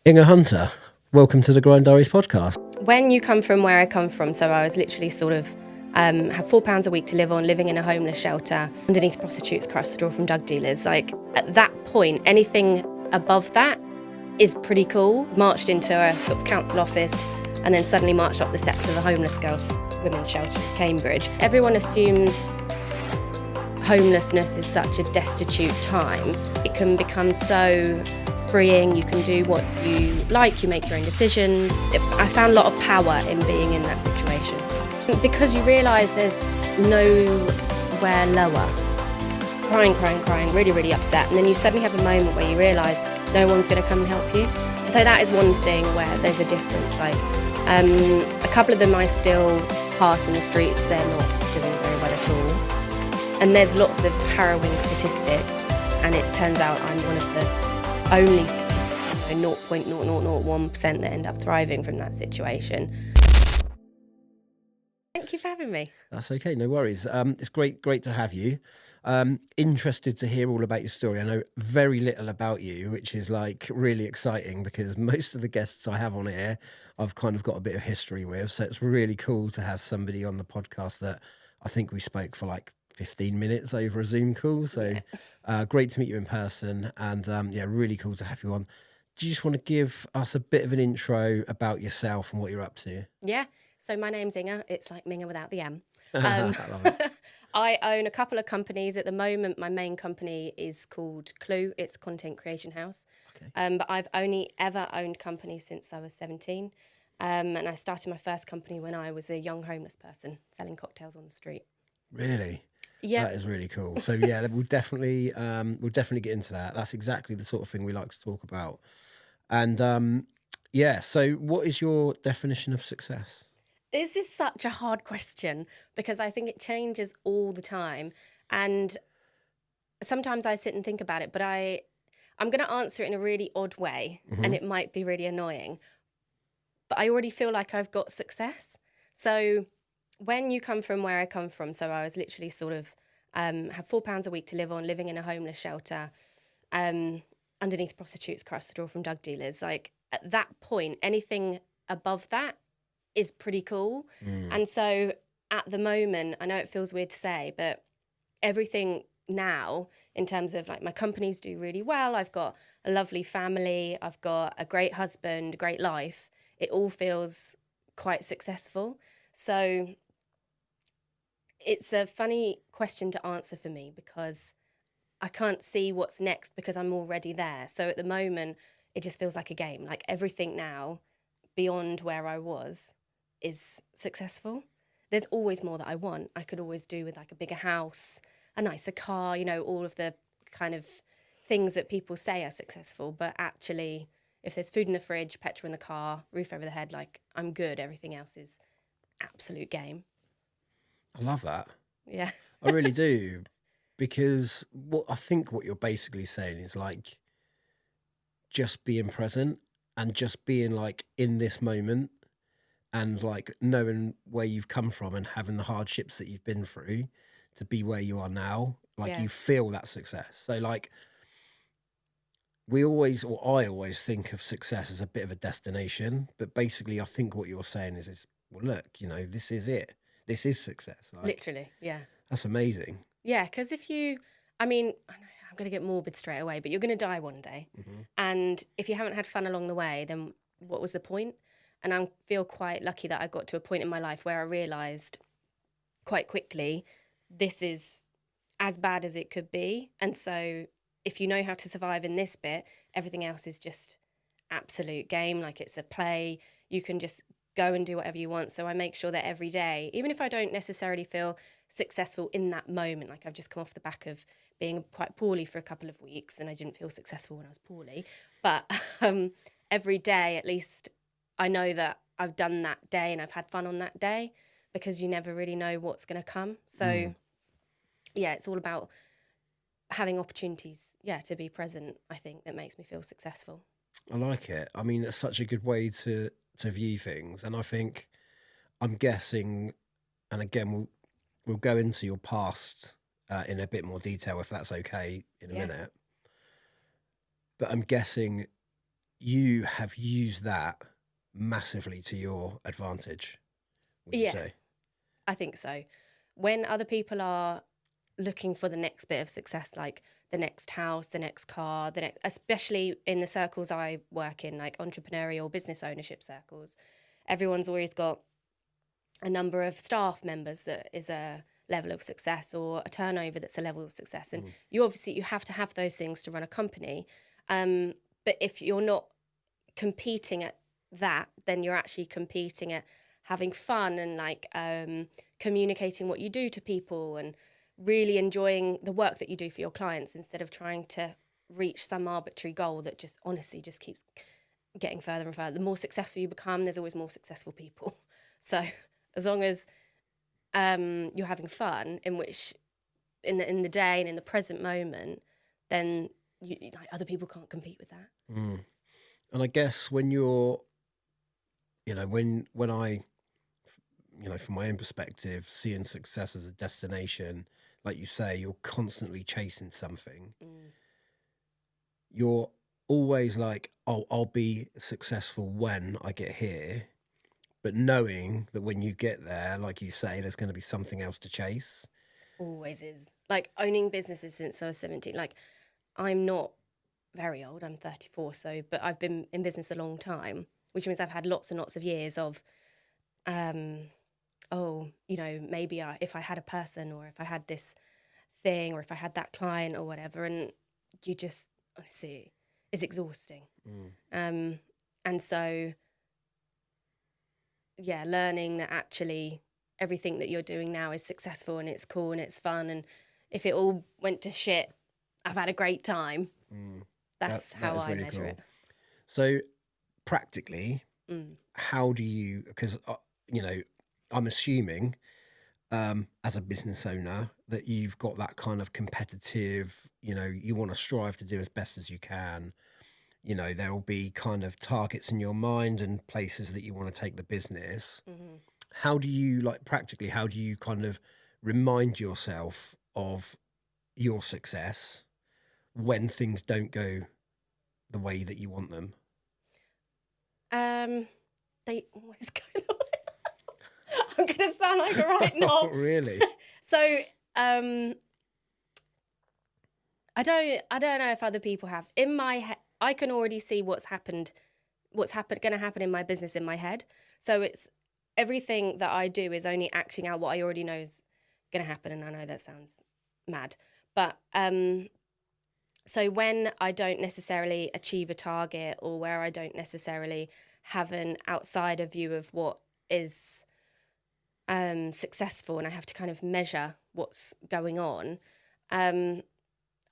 Inge Hunter, welcome to the Grind Diaries podcast. When you come from where I come from, so I was literally have £4 a week to live on, living in a homeless shelter, underneath prostitutes across the door from drug dealers. Like, at that point, anything above that is pretty cool. Marched into a sort of council office and then suddenly marched up the steps of a homeless girls' women's shelter in Cambridge. Everyone assumes homelessness is such a destitute time. It can become so freeing, you can do what you like, you make your own decisions. I found a lot of power in being in that situation. Because you realise there's nowhere lower. Crying, really upset, and then you suddenly have a moment where you realise no one's going to come and help you. So that is one thing where there's a difference. Like, a couple of them I still pass in the streets, they're not doing very well at all. And there's lots of harrowing statistics, and it turns out I'm one of the only statistics, 0.0001% that end up thriving from that situation. Thank you for having me. That's okay, no worries. It's great to have you. Interested to hear all about your story. I know very little about you, which is like really exciting because most of the guests I have on here, I've kind of got a bit of history with. So it's really cool to have somebody on the podcast that I think we spoke for like 15 minutes over a Zoom call. So great to meet you in person, and really cool to have you on. Do you just want to give us a bit of an intro about yourself and what you're up to? Yeah, so my name's Inge. It's like Minga without the M. I love it. I own a couple of companies. At the moment, my main company is called Clue. It's a content creation house. Okay. But I've only ever owned companies since I was 17. And I started my first company when I was a young homeless person selling cocktails on the street. Really? Yeah. That is really cool. So yeah, we'll definitely get into that. That's exactly the sort of thing we like to talk about. And so what is your definition of success? This is such a hard question because I think it changes all the time. And sometimes I sit and think about it, but I'm going to answer it in a really odd way, and it might be really annoying. But I already feel like I've got success. So when you come from where I come from, so I was literally have £4 a week to live on, living in a homeless shelter, underneath prostitutes across the door from drug dealers. Like, at that point, anything above that is pretty cool. And so at the moment, I know it feels weird to say, but everything now in terms of like my companies do really well. I've got a lovely family. I've got a great husband, great life. It all feels quite successful. So it's a funny question to answer for me because I can't see what's next because I'm already there. So at the moment, it just feels like a game. Like, everything now beyond where I was is successful. There's always more that I want. I could always do with like a bigger house, a nicer car, all of the kind of things that people say are successful. But actually, if there's food in the fridge, petrol in the car, roof over the head, like, I'm good. Everything else is absolute game. I love that. Yeah. I really do. Because what you're basically saying is like just being present and just being like in this moment and like knowing where you've come from and having the hardships that you've been through to be where you are now. Like, you feel that success. So like I always think of success as a bit of a destination, but basically I think what you're saying is well, look, this is it. This is success. Like, Literally, yeah. That's amazing. Yeah, because I know I'm going to get morbid straight away, but you're going to die one day. And if you haven't had fun along the way, then what was the point? And I feel quite lucky that I got to a point in my life where I realised quite quickly, this is as bad as it could be. And so if you know how to survive in this bit, everything else is just absolute game. Like, it's a play. You can just go and do whatever you want. So I make sure that every day, even if I don't necessarily feel successful in that moment, like I've just come off the back of being quite poorly for a couple of weeks and I didn't feel successful when I was poorly, but every day at least I know that I've done that day and I've had fun on that day, because you never really know what's going to come. So it's all about having opportunities to be present. I think that makes me feel successful. I like it. I mean, it's such a good way to view things, and I think I'm guessing, and again we'll go into your past in a bit more detail if that's okay in a minute, but I'm guessing you have used that massively to your advantage, would you Yeah, say? I think so. When other people are looking for the next bit of success, like the next house, the next car, especially in the circles I work in, like entrepreneurial business ownership circles, everyone's always got a number of staff members that is a level of success, or a turnover that's a level of success. And you have to have those things to run a company. But if you're not competing at that, then you're actually competing at having fun and like communicating what you do to people and really enjoying the work that you do for your clients, instead of trying to reach some arbitrary goal that just honestly just keeps getting further and further. The more successful you become, there's always more successful people. So as long as you're having fun, in which in the day and in the present moment, then like, other people can't compete with that. And I guess when you're, when I, from my own perspective, seeing success as a destination, like you say, you're constantly chasing something. You're always like, oh, I'll be successful when I get here. But knowing that when you get there, like you say, there's going to be something else to chase. Always is. Like owning businesses since I was 17. Like I'm not very old, I'm 34, but I've been in business a long time, which means I've had lots and lots of years of maybe if I had a person, or if I had this thing, or if I had that client or whatever, and you just honestly, it's exhausting. And so yeah, learning that actually everything that you're doing now is successful and it's cool and it's fun, and if it all went to shit, I've had a great time. That's how I really measure cool. it. So practically, how do you, because, I'm assuming as a business owner that you've got that kind of competitive, you want to strive to do as best as you can. There will be kind of targets in your mind and places that you want to take the business. How do you, like, practically, how do you kind of remind yourself of your success when things don't go the way that you want them? They always go the way. I'm going to sound like a right knob. Really? So, I don't know if other people have. In my head, I can already see what's going to happen in my business in my head. So it's everything that I do is only acting out what I already know is going to happen. And I know that sounds mad, but so when I don't necessarily achieve a target, or where I don't necessarily have an outsider view of what is successful, and I have to kind of measure what's going on, I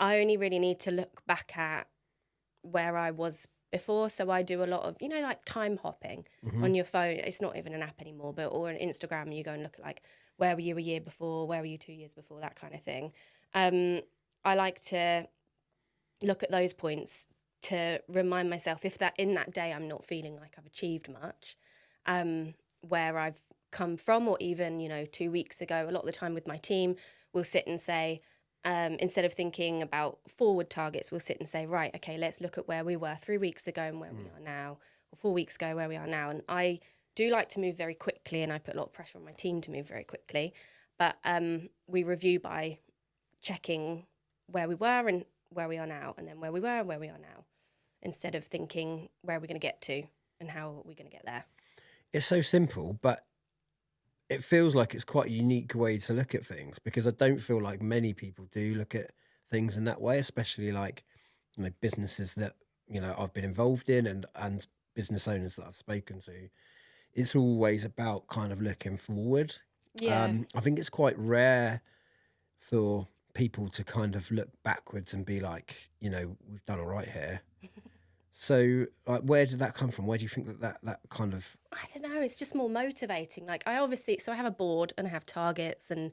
only really need to look back at where I was before. So I do a lot of, like time hopping on your phone. It's not even an app anymore, or on Instagram, you go and look at like, where were you a year before? Where were you 2 years before? That kind of thing. I like to look at those points to remind myself, if that in that day I'm not feeling like I've achieved much, where I've come from, or even 2 weeks ago. A lot of the time with my team, we'll sit and say, instead of thinking about forward targets, we'll sit and say, right, okay, let's look at where we were 3 weeks ago and where we are now, or 4 weeks ago where we are now. And I do like to move very quickly, and I put a lot of pressure on my team to move very quickly, but we review by checking where we were and where we are now, and then where we were and where we are now, instead of thinking, where are we going to get to and how are we going to get there. It's so simple, but it feels like it's quite a unique way to look at things, because I don't feel like many people do look at things in that way, especially like, businesses that, I've been involved in, and business owners that I've spoken to. It's always about kind of looking forward. Yeah. I think it's quite rare for people to kind of look backwards and be like, we've done all right here. So, like, where did that come from? Where do you think that kind of... I don't know. It's just more motivating. Like I have a board and I have targets, and,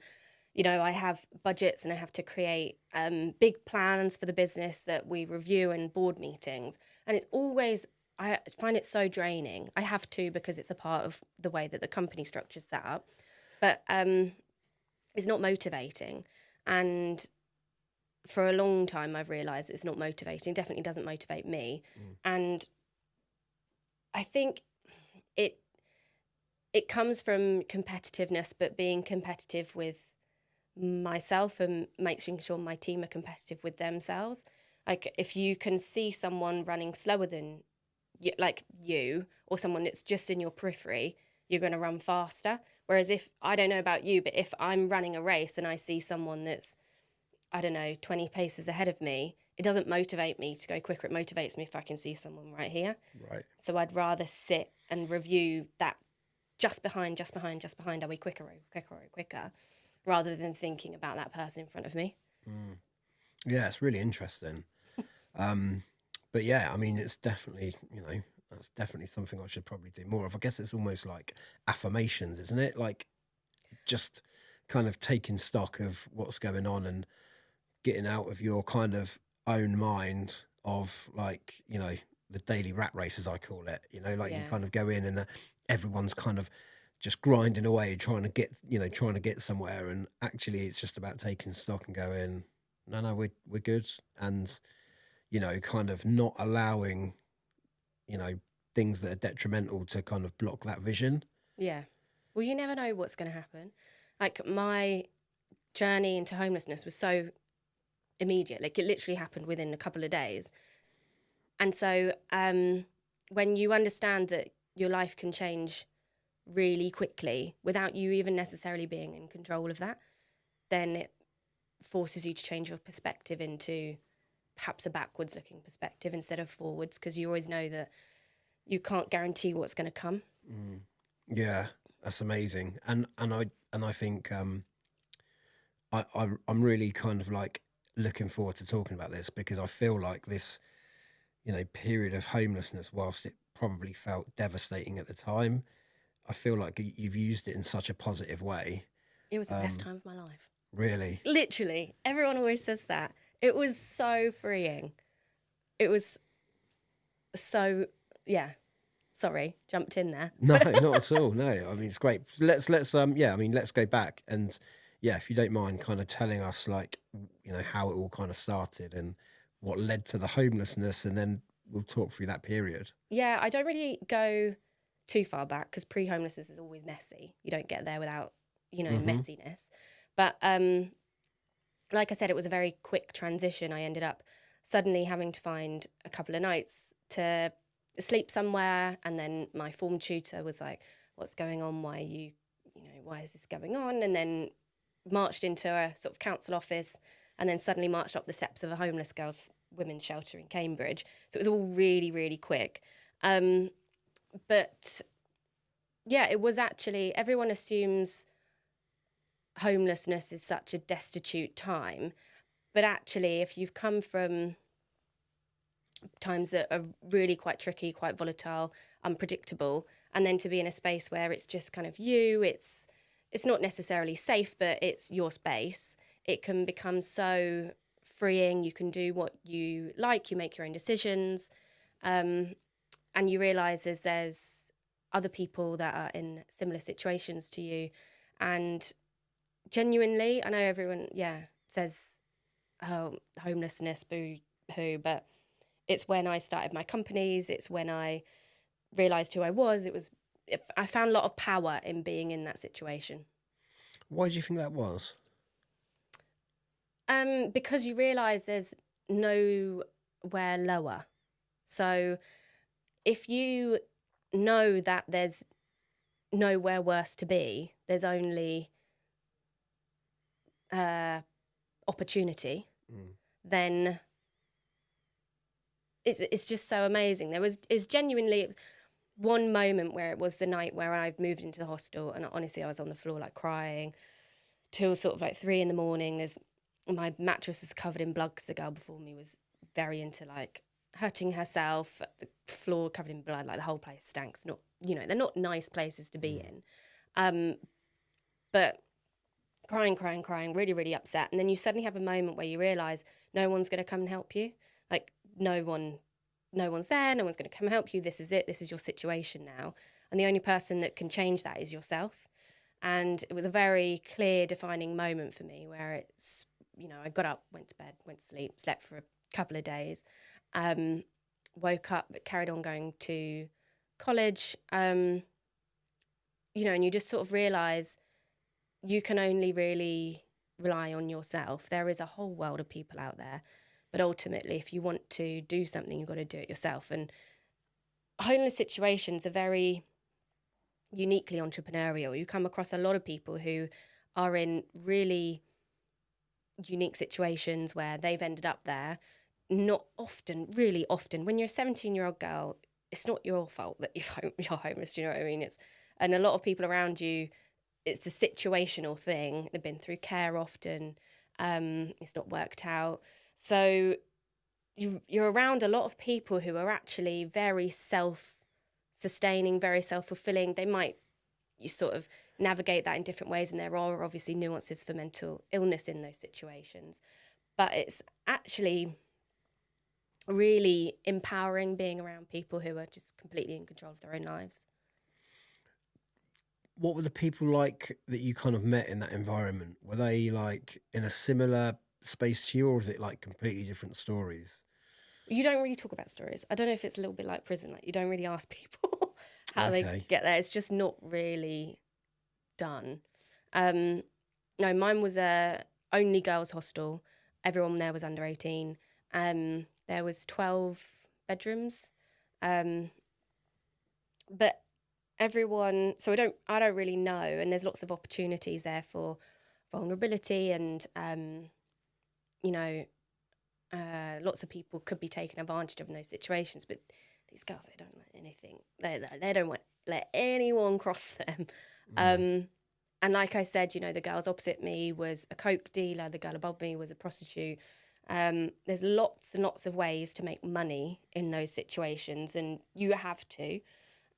I have budgets, and I have to create big plans for the business that we review in board meetings. And it's always, I find it so draining. I have to, because it's a part of the way that the company structure's set up. But it's not motivating. And for a long time, I've realised it's not motivating. It definitely doesn't motivate me. And I think it comes from competitiveness, but being competitive with myself and making sure my team are competitive with themselves. Like if you can see someone running slower than you, like you, or someone that's just in your periphery, you're going to run faster. Whereas if, I don't know about you, but if I'm running a race and I see someone that's, I don't know, 20 paces ahead of me, it doesn't motivate me to go quicker. It motivates me if I can see someone right here. Right. So I'd rather sit and review that just behind, are we quicker, rather than thinking about that person in front of me. Yeah, it's really interesting. But yeah, I mean, it's definitely, that's definitely something I should probably do more of. I guess it's almost like affirmations, isn't it? Like just kind of taking stock of what's going on and getting out of your kind of own mind of like, the daily rat race, as I call it, like you Yeah. kind of go in and everyone's kind of just grinding away, trying to get somewhere. And actually it's just about taking stock and going, no, we're good. And, kind of not allowing, things that are detrimental to kind of block that vision. Yeah. Well, you never know what's going to happen. Like my journey into homelessness was so immediate. Like it literally happened within a couple of days. And so when you understand that your life can change really quickly without you even necessarily being in control of that, then it forces you to change your perspective into perhaps a backwards looking perspective instead of forwards, because you always know that you can't guarantee what's going to come. Yeah, that's amazing. And I think I'm really kind of like looking forward to talking about this, because I feel like this, period of homelessness, whilst it probably felt devastating at the time, I feel like you've used it in such a positive way. It was the best time of my life. Really. Literally. Everyone always says that. It was so freeing. It was so, yeah. Sorry, jumped in there. No, not at all. No, I mean, it's great. Let's go back and yeah, if you don't mind kind of telling us like, how it all kind of started and what led to the homelessness, and then we'll talk through that period. Yeah, I don't really go too far back because pre-homelessness is always messy. You don't get there without, messiness. But like I said, it was a very quick transition. I ended up suddenly having to find a couple of nights to sleep somewhere. And then my form tutor was like, what's going on? Why are you, why is this going on? And then marched into a sort of council office and then suddenly marched up the steps of a homeless girls' women's shelter in Cambridge. So it was all really, really quick. But yeah, it was actually, everyone assumes homelessness is such a destitute time. But actually, if you've come from times that are really quite tricky, quite volatile, unpredictable, and then to be in a space where it's just kind of you, it's not necessarily safe, but it's your space, it can become so freeing. You can do what you like, you make your own decisions, and you realise there's other people that are in similar situations to you. And genuinely, I know everyone, says, oh, homelessness, boo-hoo, but it's when I started my companies, it's when I realised who I was. I found a lot of power in being in that situation. Why do you think that was? Because you realise there's nowhere lower. So if you know that there's nowhere worse to be, there's only opportunity, then it's just so amazing. It's genuinely one moment where it was the night where I moved into the hostel, and honestly, I was on the floor like crying till sort of like 3 a.m. My mattress was covered in blood because the girl before me was very into like hurting herself. The floor covered in blood, like the whole place stank. Not, they're not nice places to be in. But crying, really, really upset. And then you suddenly have a moment where you realise no one's going to come and help you. Like no one's there, no one's going to come help you. This is it. This is your situation now. And the only person that can change that is yourself. And it was a very clear, defining moment for me where it's, I got up, went to bed, went to sleep, slept for a couple of days, woke up, but carried on going to college, and you just sort of realise you can only really rely on yourself. There is a whole world of people out there, but ultimately, if you want to do something, you've got to do it yourself. And homeless situations are very uniquely entrepreneurial. You come across a lot of people who are in really unique situations where they've ended up there. Not often, really often, when you're a 17-year-old girl, it's not your fault that you're homeless, you know what I mean? And a lot of people around you, it's a situational thing. They've been through care often. It's not worked out. So you're around a lot of people who are actually very self-sustaining, very self-fulfilling. You sort of navigate that in different ways, and there are obviously nuances for mental illness in those situations. But it's actually really empowering being around people who are just completely in control of their own lives. What were the people like that you kind of met in that environment? Were they like in a similar space to you, or is it like completely different stories? You don't really talk about stories. I don't know if it's a little bit like prison. Like, you don't really ask people how they Okay. get there. It's just not really done. No, mine was a only girls hostel. Everyone there was under 18. There was 12 bedrooms. But everyone, so I don't really know, and there's lots of opportunities there for vulnerability, and lots of people could be taken advantage of in those situations. But these girls, they don't let anything. They don't want let anyone cross them. And like I said, the girls opposite me was a coke dealer. The girl above me was a prostitute. There's lots and lots of ways to make money in those situations, and you have to.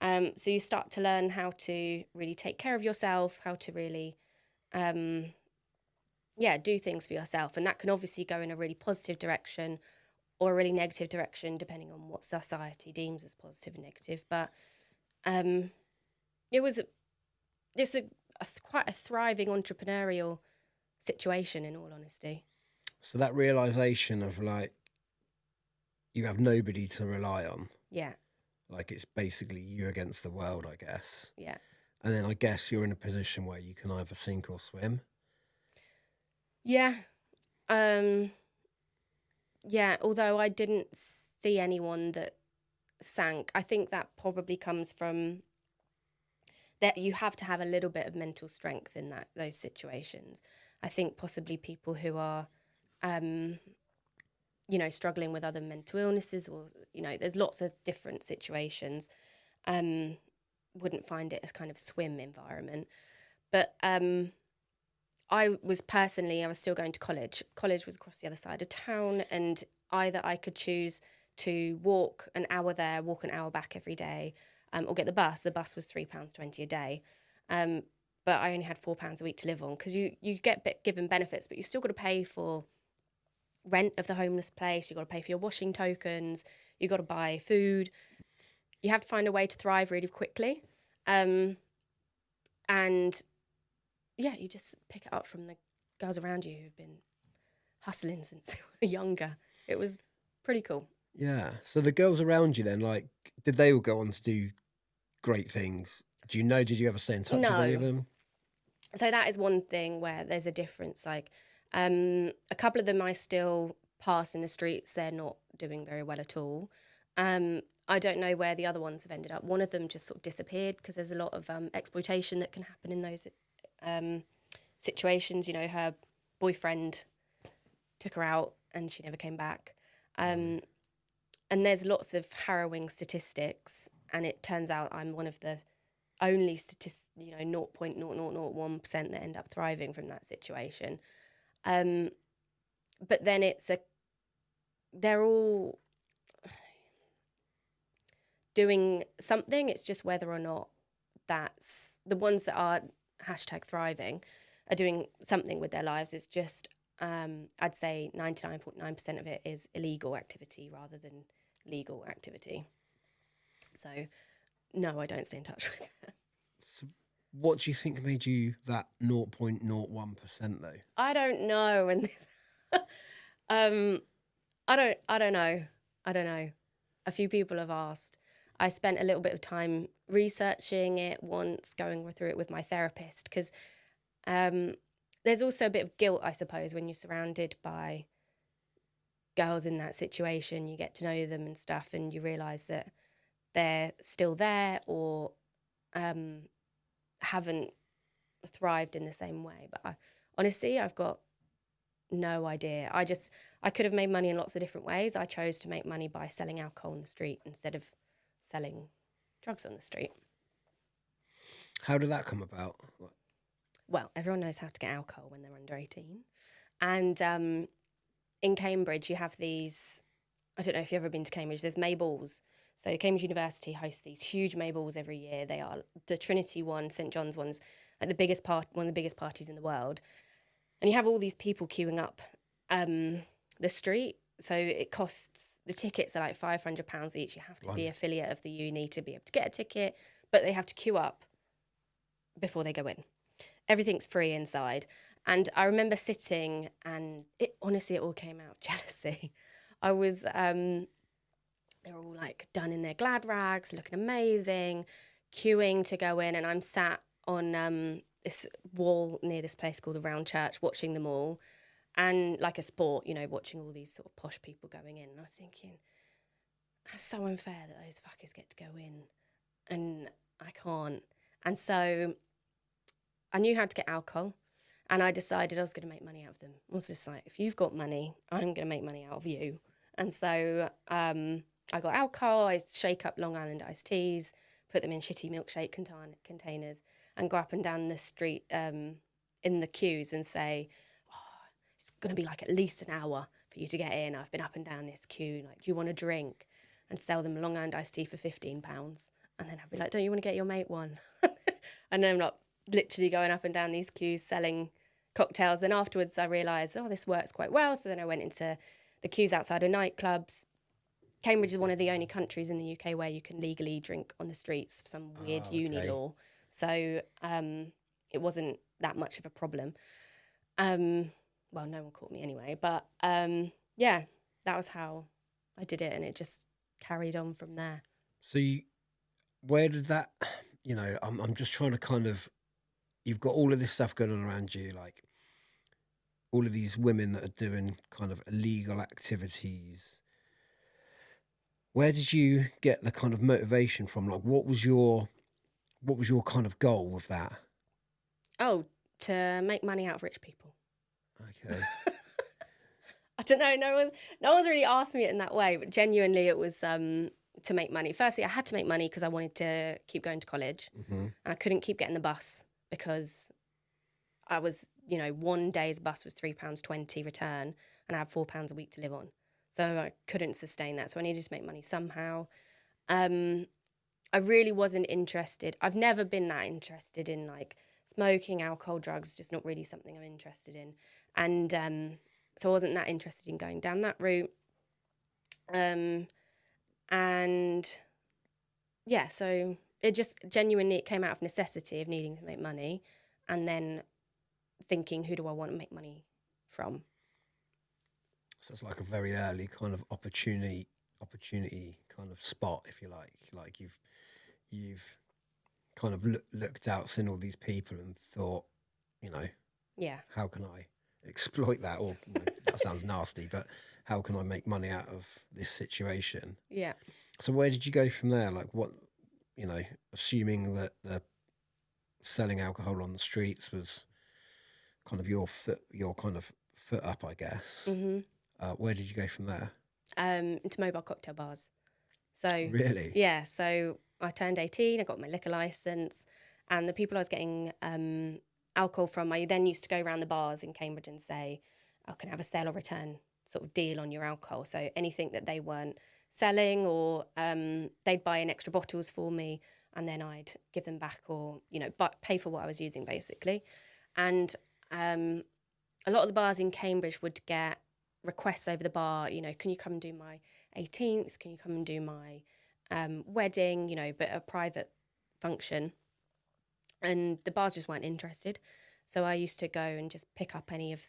So you start to learn how to really take care of yourself, how to really, do things for yourself. And that can obviously go in a really positive direction or a really negative direction, depending on what society deems as positive and negative. But it's quite a thriving entrepreneurial situation, in all honesty. So that realization of like you have nobody to rely on. Yeah. Like it's basically you against the world, I guess. Yeah. And then I guess you're in a position where you can either sink or swim. Yeah. Yeah, although I didn't see anyone that sank. I think that probably comes from that you have to have a little bit of mental strength in those situations. I think possibly people who are struggling with other mental illnesses, or there's lots of different situations, wouldn't find it as kind of swim environment. But I was still going to college. College was across the other side of town, and either I could choose to walk an hour there, walk an hour back every day, or get the bus. The bus was £3.20 a day. But I only had £4 a week to live on, because you get given benefits, but you still got to pay for rent of the homeless place. You got to pay for your washing tokens. You got to buy food. You have to find a way to thrive really quickly. And yeah, you just pick it up from the girls around you who've been hustling since they were younger. It was pretty cool. Yeah. So the girls around you then, like, did they all go on to do great things? Did you ever stay in touch with any of them? So that is one thing where there's a difference. Like, a couple of them I still pass in the streets. They're not doing very well at all. I don't know where the other ones have ended up. One of them just sort of disappeared, because there's a lot of exploitation that can happen in those situations. Her boyfriend took her out and she never came back. And there's lots of harrowing statistics, and it turns out I'm one of the only 0.0001% that end up thriving from that situation. But then they're all doing something. It's just whether or not that's the ones that are #thriving are doing something with their lives. It's just, I'd say 99.9% of it is illegal activity rather than legal activity. So no, I don't stay in touch with them. So what do you think made you that 0.01% though? I don't know. And I don't know. A few people have asked. I spent a little bit of time researching it once, going through it with my therapist, because there's also a bit of guilt, I suppose, when you're surrounded by girls in that situation. You get to know them and stuff, and you realise that they're still there or haven't thrived in the same way. But honestly, I've got no idea. I could have made money in lots of different ways. I chose to make money by selling alcohol on the street instead of selling drugs on the street. How did that come about? Well, everyone knows how to get alcohol when they're under 18. And in Cambridge, you have these, I don't know if you've ever been to Cambridge, there's May balls. So Cambridge University hosts these huge May balls every year. They are the Trinity one, St John's one's like one of the biggest parties in the world. And you have all these people queuing up the street. So it costs, the tickets are like £500 each. You have to be affiliate of the uni to be able to get a ticket, but they have to queue up before they go in. Everything's free inside. And I remember sitting, and it all came out of jealousy. I was, they were all like done in their glad rags, looking amazing, queuing to go in. And I'm sat on this wall near this place called the Round Church, watching them all. And like a sport, you know, watching all these sort of posh people going in. And I'm thinking, that's so unfair that those fuckers get to go in and I can't. And so I knew how to get alcohol, and I decided I was going to make money out of them. I was just like, if you've got money, I'm going to make money out of you. And so I got alcohol. I shake up Long Island iced teas, put them in shitty milkshake containers, and go up and down the street in the queues and say, it's going to be like at least an hour for you to get in. I've been up and down this queue. Like, do you want a drink? And sell them Long Island iced tea for £15. And then I'd be like, don't you want to get your mate one? And then I'm like literally going up and down these queues selling cocktails. Then afterwards I realised, this works quite well. So then I went into the queues outside of nightclubs. Cambridge is one of the only countries in the UK where you can legally drink on the streets for some weird uni law. So it wasn't that much of a problem. Well, no one caught me anyway. But yeah, that was how I did it. And it just carried on from there. So where does that, I'm just trying to kind of, you've got all of this stuff going on around you, like all of these women that are doing kind of illegal activities. Where did you get the kind of motivation from? Like, what was your kind of goal with that? Oh, to make money out of rich people. Okay. I don't know. No one's really asked me it in that way, but genuinely it was to make money. Firstly, I had to make money because I wanted to keep going to college, and I couldn't keep getting the bus because I was, one day's bus was £3.20 return, and I had £4 a week to live on. So I couldn't sustain that. So I needed to make money somehow. I really wasn't interested. I've never been that interested in like smoking, alcohol, drugs, just not really something I'm interested in. And so I wasn't that interested in going down that route. And yeah, so it just genuinely, it came out of necessity of needing to make money and then thinking, who do I want to make money from? So it's like a very early kind of opportunity kind of spot, if you like. Like you've kind of looked out, seen all these people and thought, yeah, how can I exploit that? Or that sounds nasty, but how can I make money out of this situation? Yeah. So where did you go from there? Like what, assuming that the selling alcohol on the streets was kind of your kind of foot up, I guess. Mm-hmm. Where did you go from there? Into mobile cocktail bars. So really, yeah. So I turned 18. I got my liquor license, and the people I was getting alcohol from, I then used to go around the bars in Cambridge and say, "I can have a sale or return sort of deal on your alcohol." So anything that they weren't selling, or they'd buy in extra bottles for me, and then I'd give them back, or pay for what I was using basically. And a lot of the bars in Cambridge would get requests over the bar, can you come and do my 18th? Can you come and do my wedding? But a private function. And the bars just weren't interested. So I used to go and just pick up any of,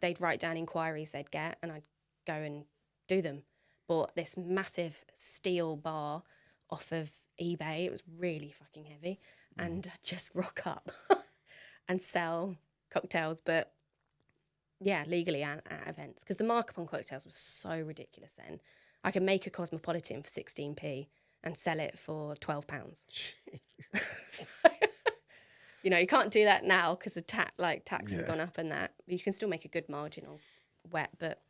they'd write down inquiries they'd get, and I'd go and do them. Bought this massive steel bar off of eBay. It was really fucking heavy. And I'd just rock up and sell cocktails, but yeah, legally and at events. Because the markup on cocktails was so ridiculous then. I could make a Cosmopolitan for 16p and sell it for £12. So, you know, you can't do that now because the tax has gone up and that. You can still make a good margin on wet, but...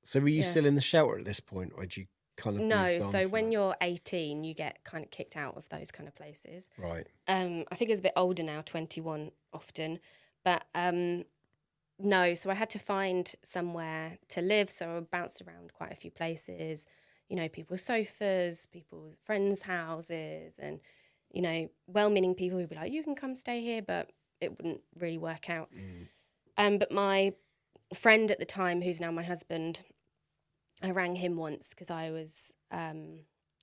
So were you still in the shelter at this point, or did you kind of No, moved on so from when that? you're 18, you get kind of kicked out of those kind of places. Right. I think it's a bit older now, 21 often. But no, so I had to find somewhere to live. So I bounced around quite a few places, you know, people's sofas, people's friends' houses, and, you know, well-meaning people who'd be like, you can come stay here, but it wouldn't really work out. But my friend at the time, who's now my husband, I rang him once because I was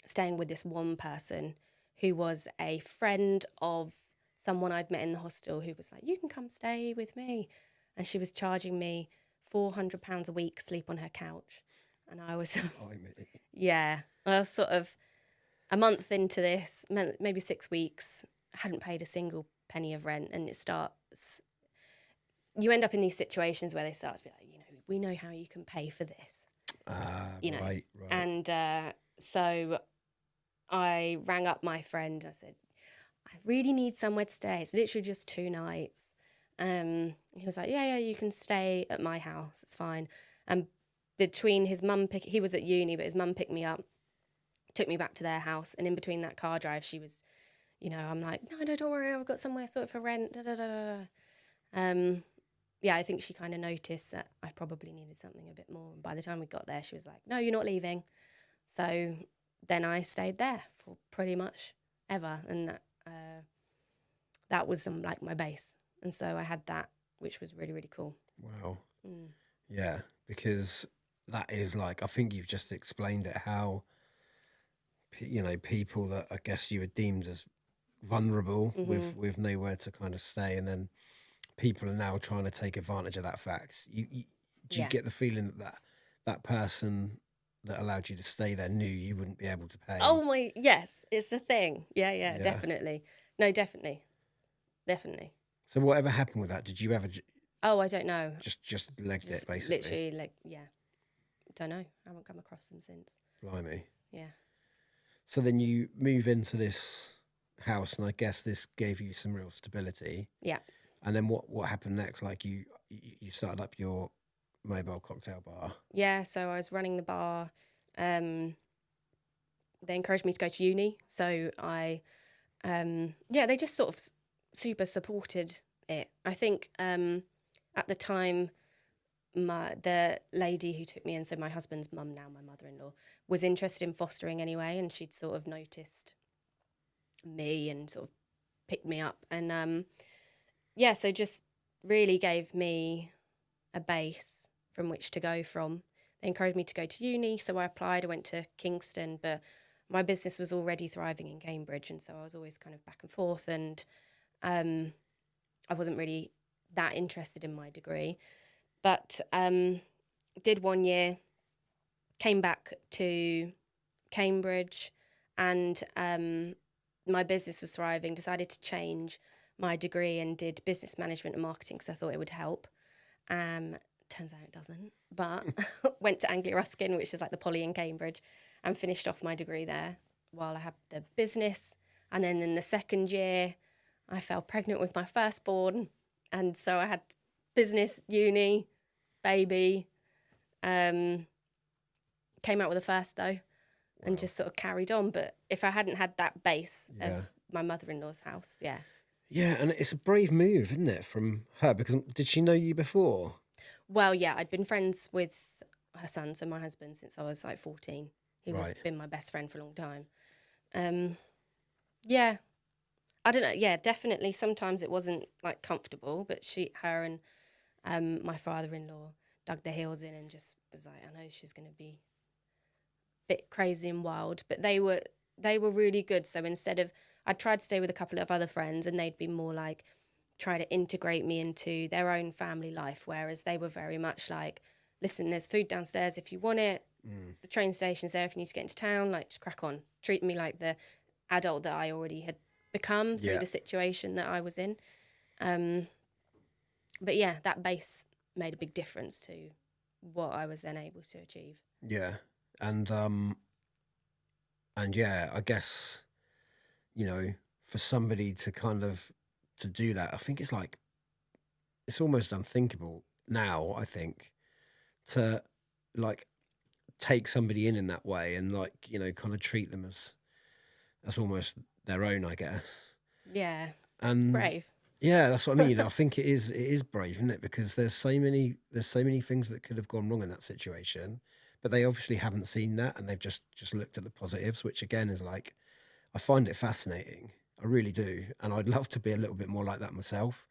staying with this one person who was a friend of someone I'd met in the hostel who was like, you can come stay with me. And she was charging me £400 a week, sleep on her couch. And I was, yeah, I was sort of a month into this, maybe 6 weeks, hadn't paid a single penny of rent. And it starts, you end up in these situations where they start to be like, you know, we know how you can pay for this. You know, right. And so I rang up my friend. I said, I really need somewhere to stay. It's literally just 2 nights. He was like, yeah, you can stay at my house. It's fine. And between his mum, he was at uni, but his mum picked me up, took me back to their house. And in between that car drive, she was, you know, I'm like, no, don't worry. I've got somewhere sorted for rent. Da, da, da, da. Yeah, I think she kind of noticed that I probably needed something a bit more. And by the time we got there, she was like, no, you're not leaving. So then I stayed there for pretty much ever. And that was like my base. And so I had that, which was really, really cool. Wow. Yeah, because that is like, I think you've just explained it, how, you know, people that I guess you were deemed as vulnerable with nowhere to kind of stay, and then people are now trying to take advantage of that fact. Do you get the feeling that that person that allowed you to stay there knew you wouldn't be able to pay? Oh my, yes, it's a thing. Yeah, definitely. No, definitely. So whatever happened with that, did you ever Oh, I don't know. just legged it, basically? Literally, like, yeah. Don't know. I haven't come across them since. Blimey. Yeah. So then you move into this house, and I guess this gave you some real stability. Yeah. And then what happened next? Like you started up your mobile cocktail bar. Yeah, so I was running the bar. They encouraged me to go to uni. So I, they just sort of super supported it. I think at the time, the lady who took me in, so my husband's mum, now my mother-in-law, was interested in fostering anyway, and she'd sort of noticed me and sort of picked me up. And so just really gave me a base from which to go from. They encouraged me to go to uni, so I applied. I went to Kingston, but my business was already thriving in Cambridge, and so I was always kind of back and forth, and I wasn't really that interested in my degree. But did 1 year, came back to Cambridge, and my business was thriving, decided to change my degree and did business management and marketing because I thought it would help. Turns out it doesn't, but went to Anglia Ruskin, which is like the Poly in Cambridge, and finished off my degree there while I had the business. And then in the second year, I fell pregnant with my firstborn. And so I had business, uni, baby. Came out with a first though, and just sort of carried on. But if I hadn't had that base of my mother-in-law's house, yeah. Yeah, and it's a brave move, isn't it, from her? Because did she know you before? Well, yeah, I'd been friends with her son, so my husband, since I was like 14. He would have been my best friend for a long time. Yeah, I don't know. Yeah, definitely. Sometimes it wasn't like comfortable, but her and my father-in-law dug their heels in and just was like, I know she's going to be a bit crazy and wild, but they were really good. So instead of, I tried to stay with a couple of other friends, and they'd be more like try to integrate me into their own family life, whereas they were very much like, listen, there's food downstairs if you want it, The train station's there if you need to get into town, like just crack on. Treat me like the adult that I already had become through the situation that I was in. But yeah, that base made a big difference to what I was then able to achieve. Yeah. And yeah, I guess, you know, for somebody to kind of to do that, I think it's like it's almost unthinkable now, I think, to like take somebody in that way and like, you know, kind of treat them as almost their own, I guess. Yeah, it's And brave. yeah, that's what I mean. I think it is brave, isn't it? Because there's so many things that could have gone wrong in that situation, but they obviously haven't seen that and they've just looked at the positives, which again is like I find it fascinating. I really do. And I'd love to be a little bit more like that myself.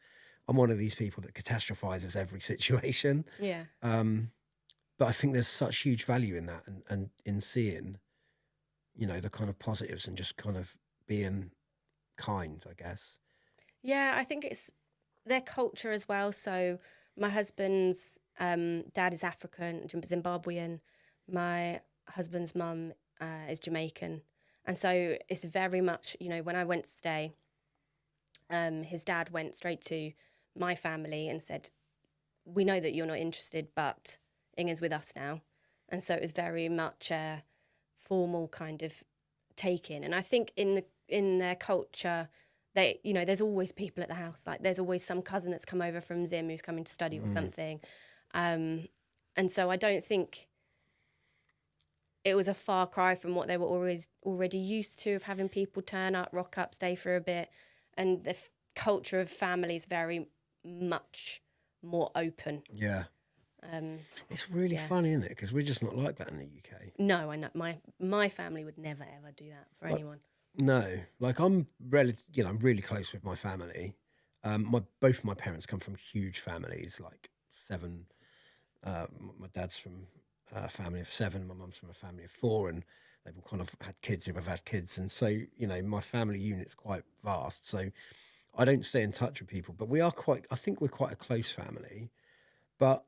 I'm one of these people that catastrophizes every situation. Yeah. But I think there's such huge value in that and in seeing, you know, the kind of positives and just kind of being kind, I guess. Yeah, I think it's their culture as well. So my husband's dad is African, Zimbabwean. My husband's mum is Jamaican. And so it's very much, you know, when I went to stay, his dad went straight to my family and said, we know that you're not interested, but Inge's with us now. And so it was very much a formal kind of take-in. And I think in their culture, they, you know, there's always people at the house. Like there's always some cousin that's come over from Zim who's coming to study or something. And so I don't think it was a far cry from what they were always already used to, of having people turn up, rock up, stay for a bit. And the culture of family is very much more open. Yeah. It's really funny, isn't it? Because we're just not like that in the UK. No, I know. My family would never, ever do that for anyone. No, like I'm really close with my family. Both of my parents come from huge families, like seven. My dad's from a family of seven. My mum's from a family of four, and they've all kind of had kids who have had kids, and so you know my family unit's quite vast. So I don't stay in touch with people, but we are quite. I think we're quite a close family, but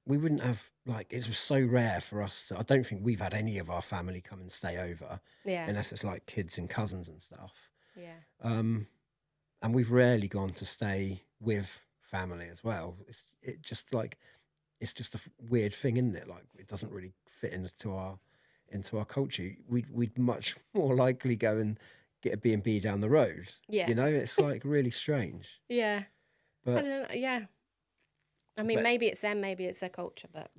we wouldn't have like it was so rare for us to, I don't think we've had any of our family come and stay over Yeah. unless it's like kids and cousins and stuff. Yeah. And we've rarely gone to stay with family as well. It's just a weird thing, isn't it? Like it doesn't really fit into our culture. We'd much more likely go and get a B&B down the road. Yeah. You know, it's like really strange. Yeah. I But don't know. Yeah. I mean, maybe it's them, maybe it's their culture, but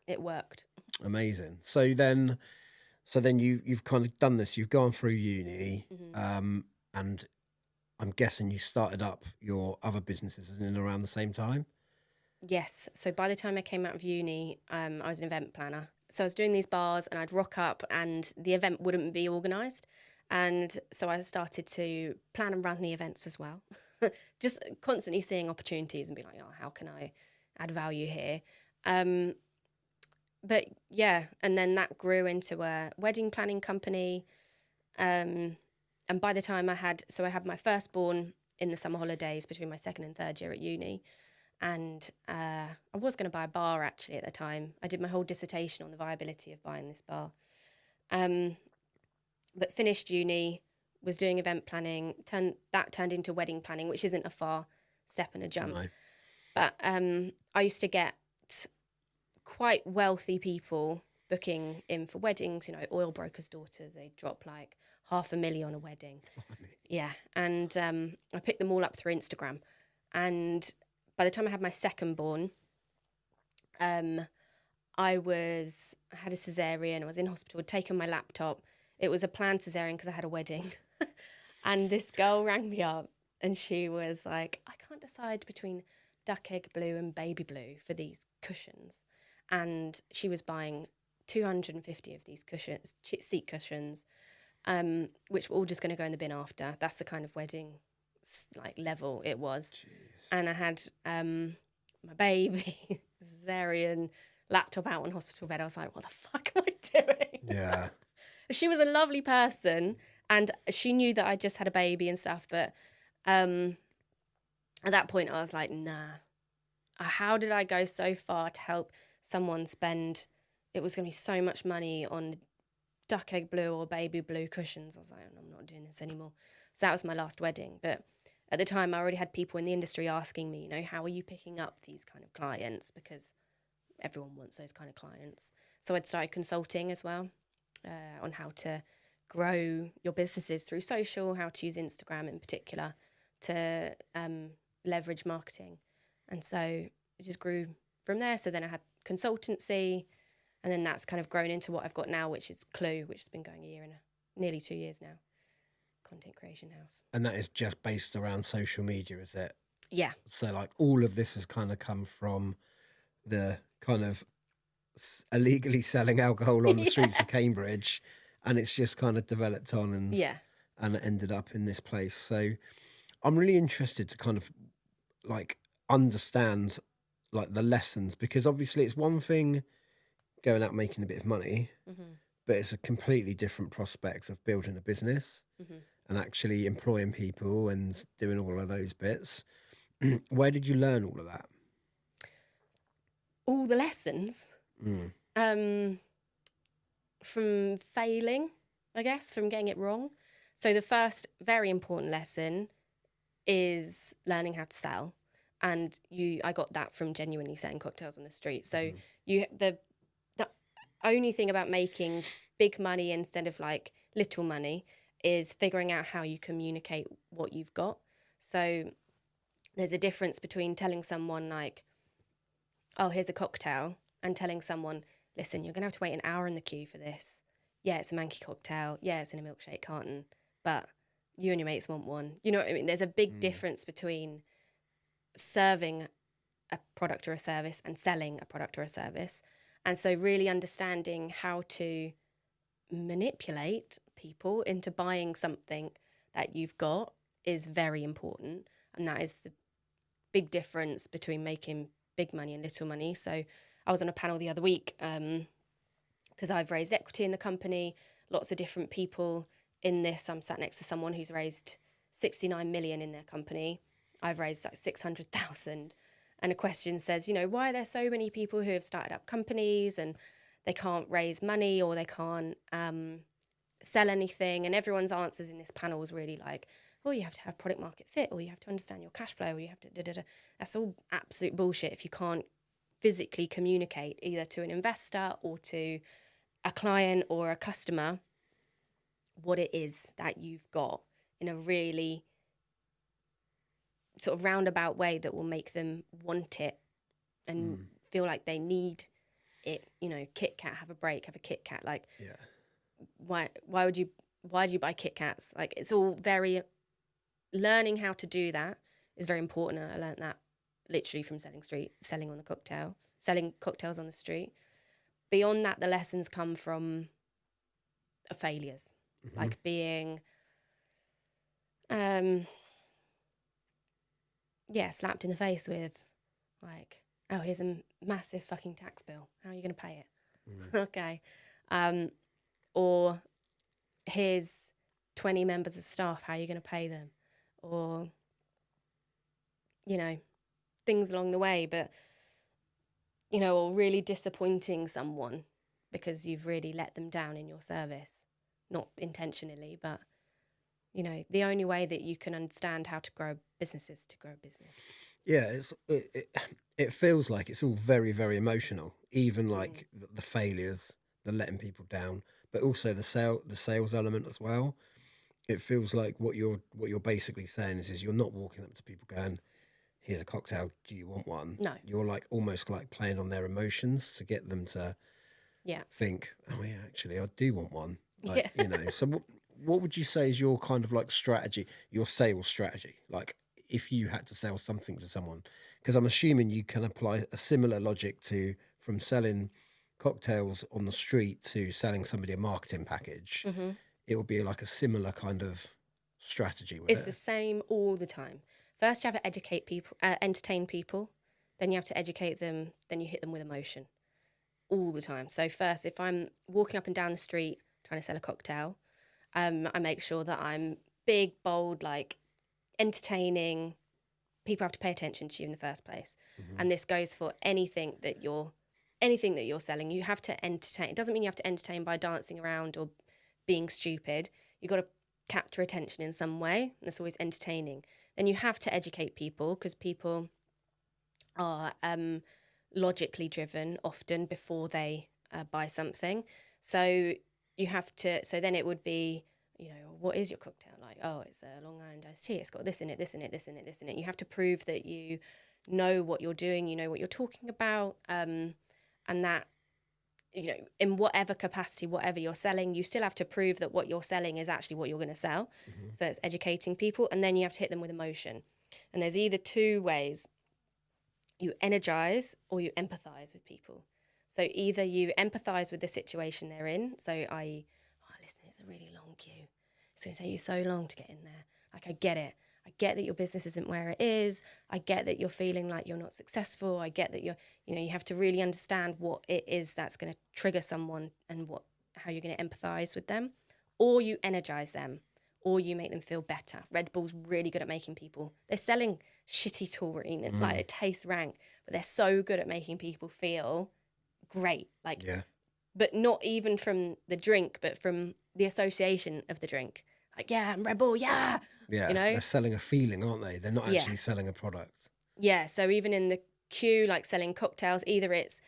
it worked. amazing. So then you've kind of done this. You've gone through uni, and I'm guessing you started up your other businesses in and around the same time. Yes. So by the time I came out of uni, I was an event planner. So I was doing these bars and I'd rock up and the event wouldn't be organised. And so I started to plan and run the events as well. Just constantly seeing opportunities and be like, oh, how can I add value here? But yeah, and then that grew into a wedding planning company. And by the time I had my firstborn in the summer holidays between my second and third year at uni. And I was going to buy a bar actually at the time. I did my whole dissertation on the viability of buying this bar. But finished uni, was doing event planning, turned into wedding planning, which isn't a far step and a jump. No. But I used to get quite wealthy people booking in for weddings, you know, oil broker's daughter, they drop like $500,000 on a wedding. Yeah. And I picked them all up through Instagram. And by the time I had my second born, I had a cesarean. I was in hospital, had taken my laptop. It was a planned cesarean because I had a wedding. And this girl rang me up and she was like, I can't decide between duck egg blue and baby blue for these cushions. And she was buying 250 of these cushions, seat cushions, which were all just going to go in the bin after. That's the kind of wedding like level it was. Jeez. And I had my baby, cesarean, laptop out on hospital bed. I was like, what the fuck am I doing? Yeah. She was a lovely person and she knew that I just had a baby and stuff. But at that point, I was like, nah. How did I go so far to help someone spend it was going to be so much money on duck egg blue or baby blue cushions. I was like, I'm not doing this anymore. So that was my last wedding. But at the time, I already had people in the industry asking me, how are you picking up these kind of clients? Because everyone wants those kind of clients. So I'd started consulting as well on how to grow your businesses through social, how to use Instagram in particular to leverage marketing. And so it just grew from there. So then I had consultancy, and then that's kind of grown into what I've got now, which is Clue, which has been going nearly 2 years now. Content creation house. And that is just based around social media, is it? Yeah. So like all of this has kind of come from the kind of illegally selling alcohol on the streets of Cambridge, and it's just kind of developed on and it ended up in this place. So I'm really interested to kind of like understand like the lessons, because obviously it's one thing going out making a bit of money, but it's a completely different prospect of building a business and actually employing people and doing all of those bits. Where did you learn all of that? All the lessons from failing, I guess, from getting it wrong. So the first very important lesson is learning how to sell. And I got that from genuinely selling cocktails on the street. So the only thing about making big money instead of like little money is figuring out how you communicate what you've got. So there's a difference between telling someone like, oh, here's a cocktail, and telling someone, listen, you're going to have to wait an hour in the queue for this. Yeah, it's a manky cocktail. Yeah, it's in a milkshake carton, but you and your mates want one. You know what I mean? There's a big difference between serving a product or a service and selling a product or a service. And so really understanding how to manipulate people into buying something that you've got is very important. And that is the big difference between making big money and little money. So I was on a panel the other week because I've raised equity in the company, lots of different people in this. I'm sat next to someone who's raised 69 million in their company. I've raised like 600,000. And a question says, why are there so many people who have started up companies and they can't raise money or they can't sell anything? And everyone's answers in this panel was really like, oh, you have to have product market fit, or you have to understand your cash flow, or you have to da-da-da. That's all absolute bullshit if you can't physically communicate either to an investor or to a client or a customer what it is that you've got in a really sort of roundabout way that will make them want it and feel like they need it. Kit Kat, have a break, have a Kit Kat. Like, why do you buy Kit Kats? Like, it's all very, learning how to do that is very important. And I learned that literally from selling cocktails on the street. Beyond that, the lessons come from failures, like being, slapped in the face with, like, oh, here's a massive fucking tax bill. How are you going to pay it? Okay. Or here's 20 members of staff. How are you going to pay them? Or, things along the way. But, or really disappointing someone because you've really let them down in your service. Not intentionally, but, the only way that you can understand how to grow business is to grow business. Yeah, it feels like it's all very, very emotional. Even like the failures, the letting people down, but also the sales element as well. It feels like what you're basically saying is you're not walking up to people going, "Here's a cocktail. Do you want one?" No, you're like almost like playing on their emotions to get them to think, "Oh yeah, actually, I do want one." Like, So what would you say is your kind of like strategy, your sales strategy? Like, if you had to sell something to someone, because I'm assuming you can apply a similar logic from selling cocktails on the street to selling somebody a marketing package. It would be like a similar kind of strategy. It's the same all the time. First, you have to educate people, entertain people. Then you have to educate them. Then you hit them with emotion all the time. So first, if I'm walking up and down the street trying to sell a cocktail, I make sure that I'm big, bold, like entertaining. People have to pay attention to you in the first place. And this goes for anything that you're anything that you're selling, you have to entertain. It doesn't mean you have to entertain by dancing around or being stupid. You've got to capture attention in some way. That's always entertaining. Then you have to educate people, because people are logically driven often before they buy something. So you have to, so then it would be, what is your cocktail like? Oh, it's a Long Island iced tea. It's got this in it, this in it, this in it, this in it. You have to prove that you know what you're doing, you know what you're talking about, and that, in whatever capacity, whatever you're selling, you still have to prove that what you're selling is actually what you're going to sell. Mm-hmm. So it's educating people, and then you have to hit them with emotion. And there's either two ways. You energize or you empathize with people. So either you empathize with the situation they're in. So i.e., listen, it's a really long queue. It's going to take you so long to get in there. Like, I get it. I get that your business isn't where it is. I get that you're feeling like you're not successful. I get that you have to really understand what it is that's going to trigger someone and how you're going to empathize with them. Or you energize them, or you make them feel better. Red Bull's really good at making people, they're selling shitty taurine and like it tastes rank, but they're so good at making people feel great. Like, yeah. But not even from the drink, but from the association of the drink. Like, yeah, I'm Red Bull, yeah. Yeah, they're selling a feeling, aren't they? They're not actually selling a product. Yeah, so even in the queue, like selling cocktails, either it's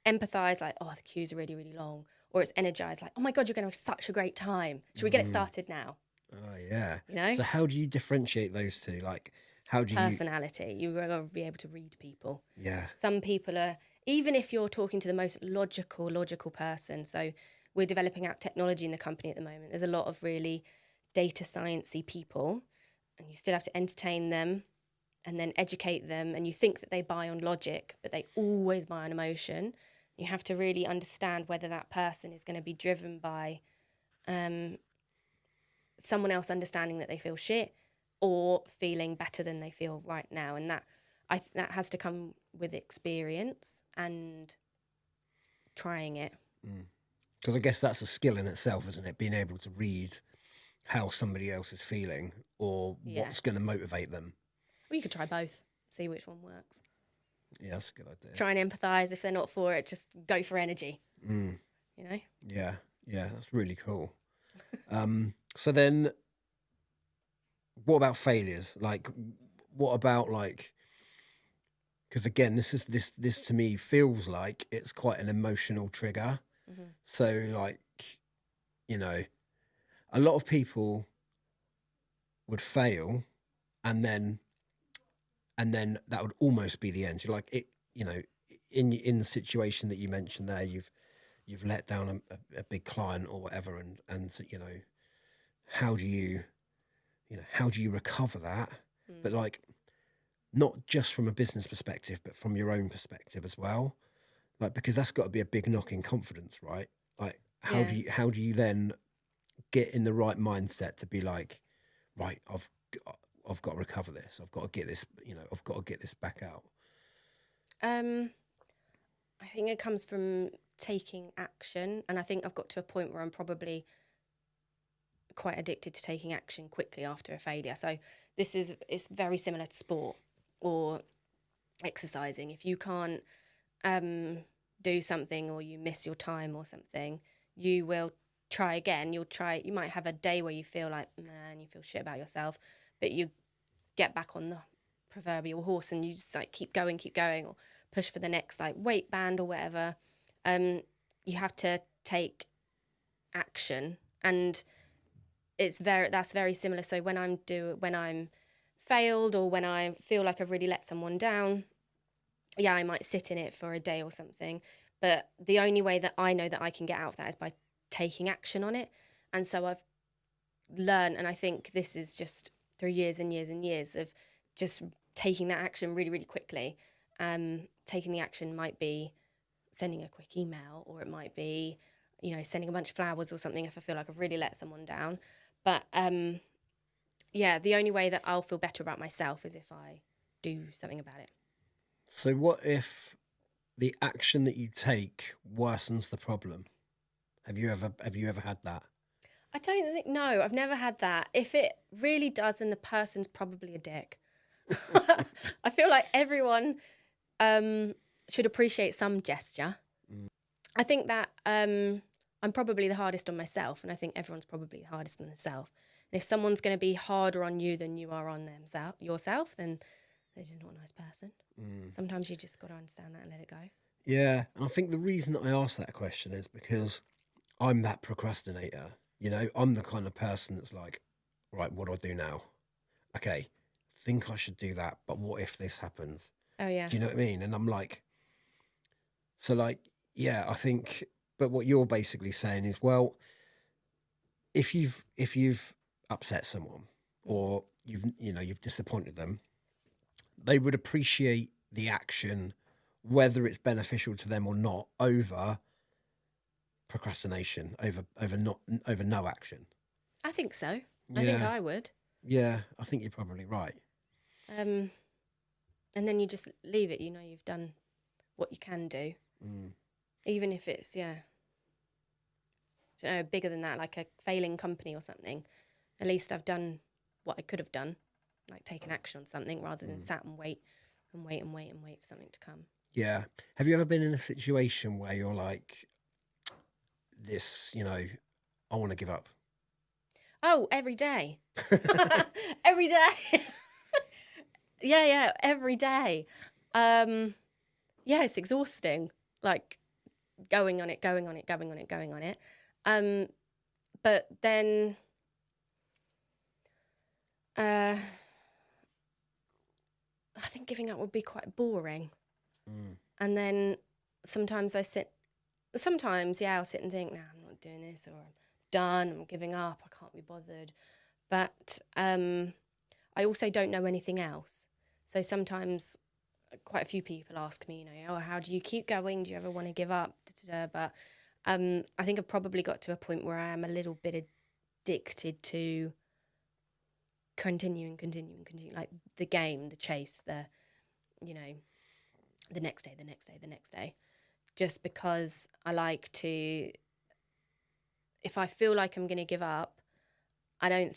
empathize, like, oh, the queues are really, really long, or it's energize, like, oh my God, you're going to have such a great time. Should we get it started now? Oh, yeah. So how do you differentiate those two? Like, how do you... Personality. You've got to be able to read people. Yeah. Some people are, even if you're talking to the most logical person, so we're developing out technology in the company at the moment. There's a lot of really data science-y people, and you still have to entertain them and then educate them, and you think that they buy on logic, but they always buy on emotion. You have to really understand whether that person is going to be driven by someone else understanding that they feel shit or feeling better than they feel right now. And that that has to come with experience and trying it. Because I guess that's a skill in itself, isn't it? Being able to read how somebody else is feeling or what's going to motivate them. Well, you could try both, see which one works. Yeah, that's a good idea. Try and empathise. If they're not for it, just go for energy. Yeah, that's really cool. So then what about failures? Like, what about, like, because again, this to me feels like it's quite an emotional trigger. Mm-hmm. So, like, a lot of people would fail, and then that would almost be the end. You're like, it, in the situation that you mentioned there, you've let down a big client or whatever, and how do you recover that? But, like, not just from a business perspective, but from your own perspective as well. Like, because that's got to be a big knock in confidence, right? Like, how do you then get in the right mindset to be like, right, I've got to recover this. I've got to get this, I've got to get this back out. I think it comes from taking action. And I think I've got to a point where I'm probably quite addicted to taking action quickly after a failure. So it's very similar to sport or exercising. If you can't do something, or you miss your time or something, you will try again. You might have a day where you feel like, man, you feel shit about yourself, but you get back on the proverbial horse and you just, like, keep going, or push for the next, like, weight band or whatever. You have to take action, and that's very similar. So when I'm failed, or when I feel like I've really let someone down, I might sit in it for a day or something, but the only way that I know that I can get out of that is by taking action on it. And so I've learned, and I think this is just through years and years and years of just taking that action really, really quickly. Taking the action might be sending a quick email, or it might be, sending a bunch of flowers or something if I feel like I've really let someone down. But the only way that I'll feel better about myself is if I do something about it. So what if the action that you take worsens the problem? Have you ever had that? I don't think, no, I've never had that. If it really does, then the person's probably a dick. I feel like everyone should appreciate some gesture. I think that I'm probably the hardest on myself, and I think everyone's probably the hardest on themselves. And if someone's going to be harder on you than you are on yourself, then they're just not a nice person. Sometimes you just got to understand that and let it go. Yeah, and I think the reason that I asked that question is because I'm that procrastinator. You know, I'm the kind of person that's like, right, what do I do now? Okay, think I should do that, but what if this happens? Oh yeah. Do you know what I mean? And I'm like, so like, yeah, I think, but what you're basically saying is, well, if you've upset someone or you've disappointed them, they would appreciate the action, whether it's beneficial to them or not, over procrastination, over no action. I think so. I think Yeah, I would. yeah, I think you're probably right. And then you just leave it. You know, you've done what you can do, even if it's bigger than that, like a failing company or something. At least I've done what I could have done, like taken action on something rather than sat and wait and wait and wait and wait for something to come. Yeah. Have you ever been in a situation where you're like, this, I want to give up? Oh, every day. Every day. Yeah, every day. Yeah, it's exhausting. Like going on it. But then I think giving up would be quite boring. And then sometimes I'll sit and think, nah, I'm not doing this, or I'm done, I'm giving up, I can't be bothered. But I also don't know anything else. So sometimes quite a few people ask me, oh, how do you keep going? Do you ever want to give up? But I think I've probably got to a point where I am a little bit addicted to continuing, like the game, the chase, the next day, just because I like to, if I feel like I'm going to give up, I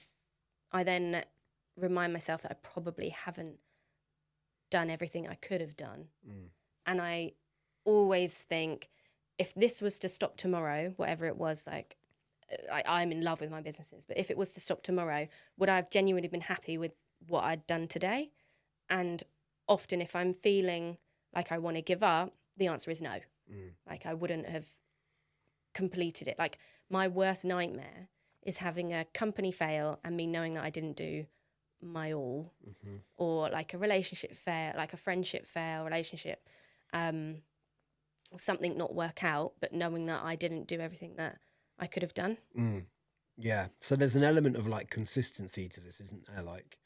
then remind myself that I probably haven't done everything I could have done. And I always think, if this was to stop tomorrow, whatever it was, like I'm in love with my businesses, but if it was to stop tomorrow, would I have genuinely been happy with what I'd done today? And often if I'm feeling like I want to give up, the answer is no. Like I wouldn't have completed it. Like my worst nightmare is having a company fail and me knowing that I didn't do my all, or like a relationship fail, like a friendship fail, relationship, or something not work out, but knowing that I didn't do everything that I could have done. Yeah. So there's an element of like consistency to this, isn't there? Like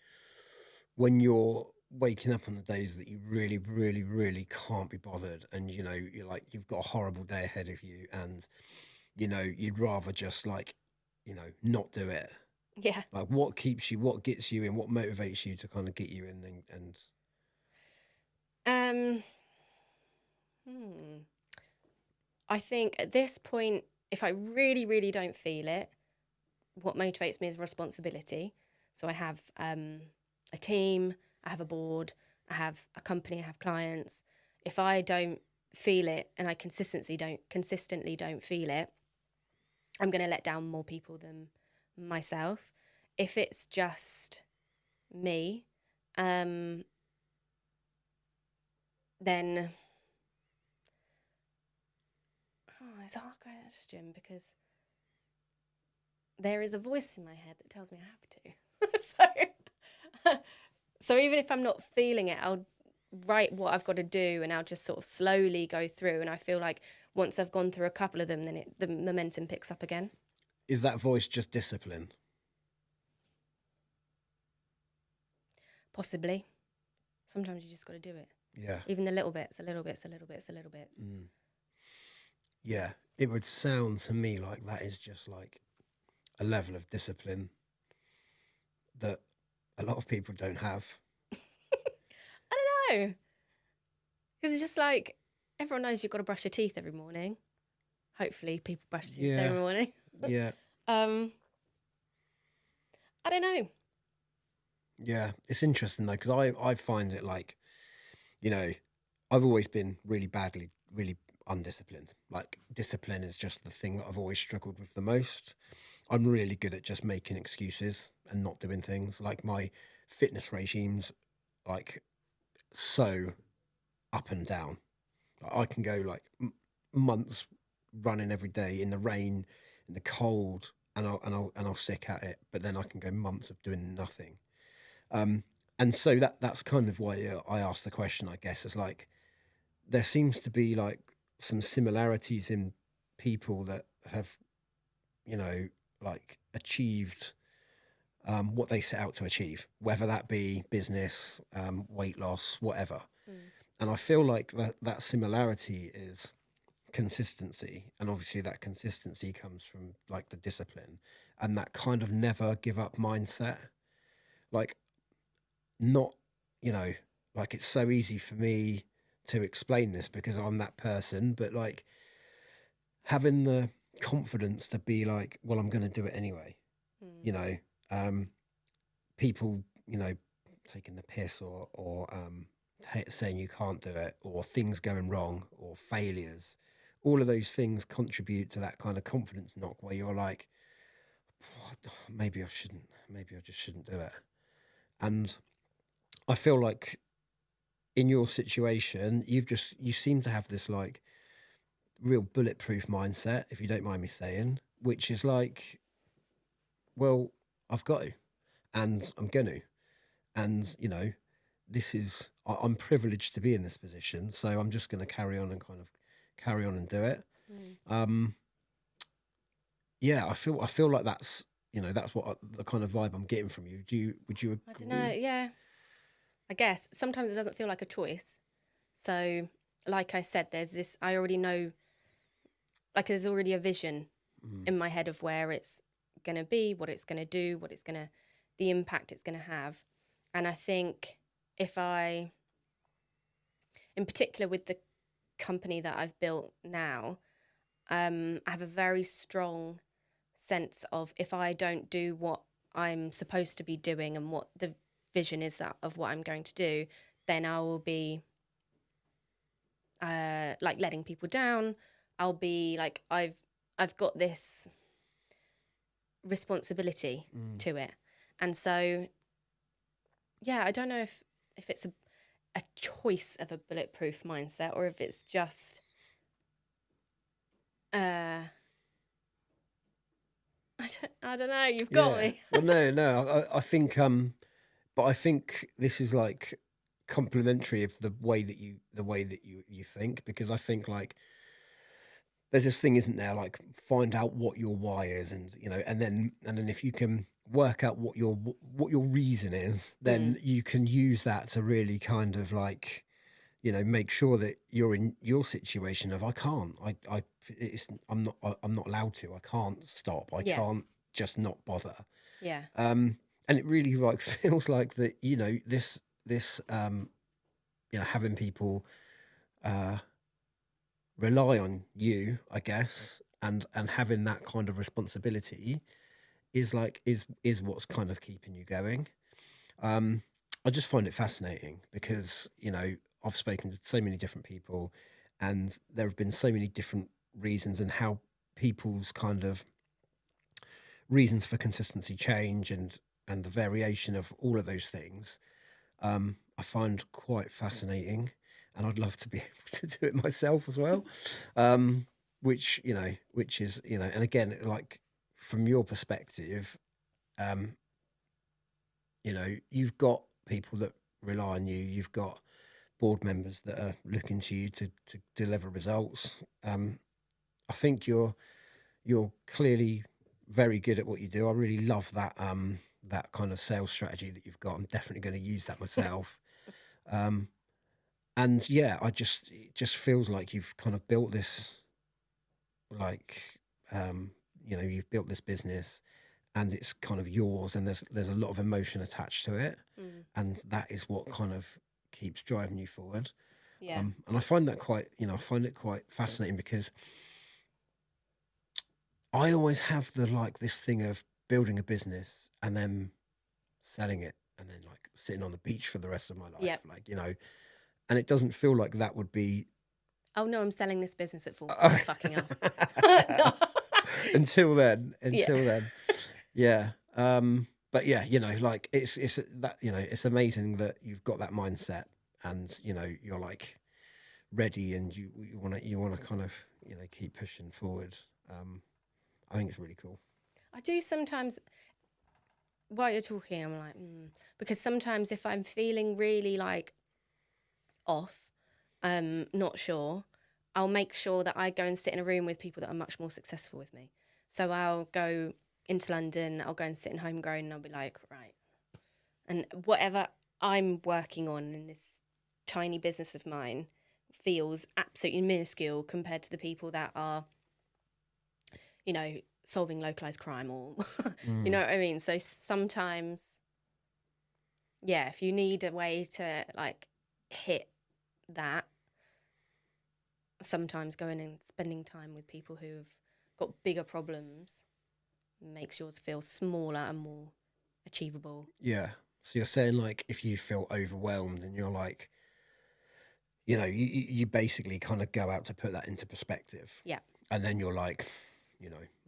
when you're waking up on the days that you really, really, really can't be bothered, and you're like, you've got a horrible day ahead of you, and you'd rather just like, not do it. Yeah. Like what keeps you, what gets you in, what motivates you to kind of get you in and I think at this point, if I really, really don't feel it, what motivates me is responsibility. So I have a team, I have a board, I have a company, I have clients. If I don't feel it and I consistently don't feel it, I'm going to let down more people than myself. If it's just me, then it's a hard question, because there is a voice in my head that tells me I have to. So even if I'm not feeling it, I'll write what I've got to do, and I'll just sort of slowly go through. And I feel like once I've gone through a couple of them, then the momentum picks up again. Is that voice just discipline? Possibly. Sometimes you just got to do it. Yeah. Even the little bits. Yeah. It would sound to me like that is just like a level of discipline that a lot of people don't have. I don't know. Because it's just like, everyone knows you've got to brush your teeth every morning. Hopefully people brush their teeth every morning. Yeah. I don't know. Yeah. It's interesting though, because I find it like, I've always been really undisciplined. Like discipline is just the thing that I've always struggled with the most. I'm really good at just making excuses and not doing things. Like my fitness regimes, like so up and down. I can go like months running every day in the rain, in the cold, and I'll sick at it. But then I can go months of doing nothing. Um, and so that's kind of why I asked the question. I guess is like there seems to be like some similarities in people that have, you know, like achieved what they set out to achieve, whether that be business, weight loss, whatever. Mm. And I feel like that similarity is consistency, and obviously that consistency comes from like the discipline and that kind of never give up mindset. Like not, you know, like it's so easy for me to explain this because I'm that person, but like having the confidence to be like, well, I'm going to do it anyway. Mm. You know, um, people, you know, taking the piss or saying you can't do it, or things going wrong, or failures. All of those things contribute to that kind of confidence knock where you're like, maybe I shouldn't, maybe I just shouldn't do it. And I feel like in your situation, you seem to have this like real bulletproof mindset, if you don't mind me saying, which is like, well, I've got to, and I'm going to, and you know, this is I'm privileged to be in this position, so I'm just going to carry on and kind of carry on and do it. Mm. Um, yeah, I feel like that's that's what the kind of vibe I'm getting from you. Would you I don't know. agree? Yeah, I guess sometimes it doesn't feel like a choice. So, like I said, there's this. I already know. Like, there's already a vision Mm, in my head of where it's gonna be, what it's gonna do, the impact it's gonna have, and I think if I, in particular, with the company that I've built now, I have a very strong sense of if I don't do what I'm supposed to be doing and what the vision is that of what I'm going to do, then I will be like letting people down. I'll be like I've got this responsibility mm. to it, and so yeah, I don't know if it's a choice of a bulletproof mindset or if it's just uh I don't know. You've got Yeah. me. Well, no. I think, but I think this is like complementary of the way that you think, because I think like there's this thing, isn't there? Like find out what your why is, and and then if you can work out what your reason is, Mm, then you can use that to really kind of like make sure that you're in your situation of I can't, I'm not allowed to, I can't stop, I yeah, can't just not bother. yeah, And it really like feels like that, this having people uh rely on you, I guess, and having that kind of responsibility is what's kind of keeping you going. Um, I just find it fascinating because I've spoken to so many different people, and there have been so many different reasons and how people's kind of reasons for consistency change, and the variation of all of those things. I find quite fascinating, and I'd love to be able to do it myself as well. Which is and again, like from your perspective, um, you've got people that rely on you. You've got board members that are looking to you to deliver results. I think you're clearly very good at what you do. I really love that kind of sales strategy that you've got. I'm definitely going to use that myself. Um, and yeah, it just feels like you've kind of built this, like, um, you've built this business, and it's kind of yours, and there's a lot of emotion attached to it, mm, and that is what kind of keeps driving you forward. yeah, And I find that I find it quite fascinating because I always have the like this thing of building a business and then selling it and then like sitting on the beach for the rest of my life, yeah. like and it doesn't feel like that would be Oh no, I'm selling this business at 40. Fucking hell. No. until then, Yeah. yeah. But yeah, like it's that, it's amazing that you've got that mindset, and you're like ready, and you want to kind of keep pushing forward. I think it's really cool. I do sometimes, while you're talking, I'm like, because sometimes if I'm feeling really like off, not sure, I'll make sure that I go and sit in a room with people that are much more successful with me. So I'll go into London, I'll go and sit in Homegrown, and I'll be like, right. And whatever I'm working on in this tiny business of mine feels absolutely minuscule compared to the people that are, solving localized crime or, you know what I mean? So sometimes, yeah, if you need a way to like hit that, sometimes going and spending time with people who've got bigger problems makes yours feel smaller and more achievable. Yeah. So you're saying, like, if you feel overwhelmed and you're like, you basically kind of go out to put that into perspective. Yeah. And then you're like,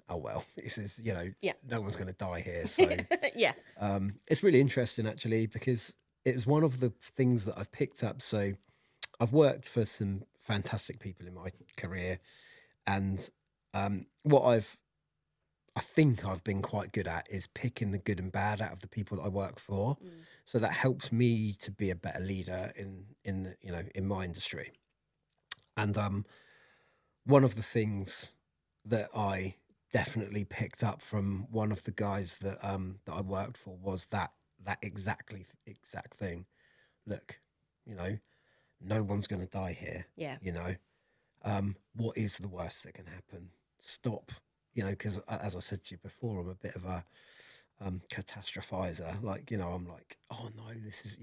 oh, well, this is, Yeah. no one's going to die here. So Yeah. it's really interesting, actually, because it's one of the things that I've picked up. So I've worked for some fantastic people in my career. And what I think I've been quite good at is picking the good and bad out of the people that I work for. So that helps me to be a better leader in my industry. And one of the things that I definitely picked up from one of the guys that I worked for was that exact thing. Look, you know, no one's going to die here. Yeah. What is the worst that can happen? Stop. Because as I said to you before, I'm a bit of a catastrophizer. Like, I'm like, oh no, this is,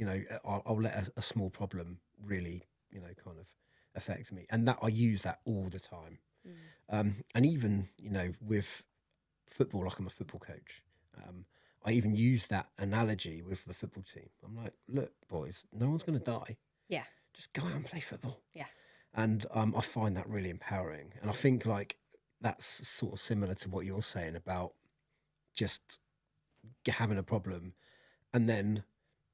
I'll let a small problem really, kind of affect me. And that I use that all the time. And even, with football, like I'm a football coach. I even use that analogy with the football team. I'm like, look, boys, no one's going to die. Yeah. Just go out and play football. Yeah. And I find that really empowering. And I think like that's sort of similar to what you're saying about just having a problem and then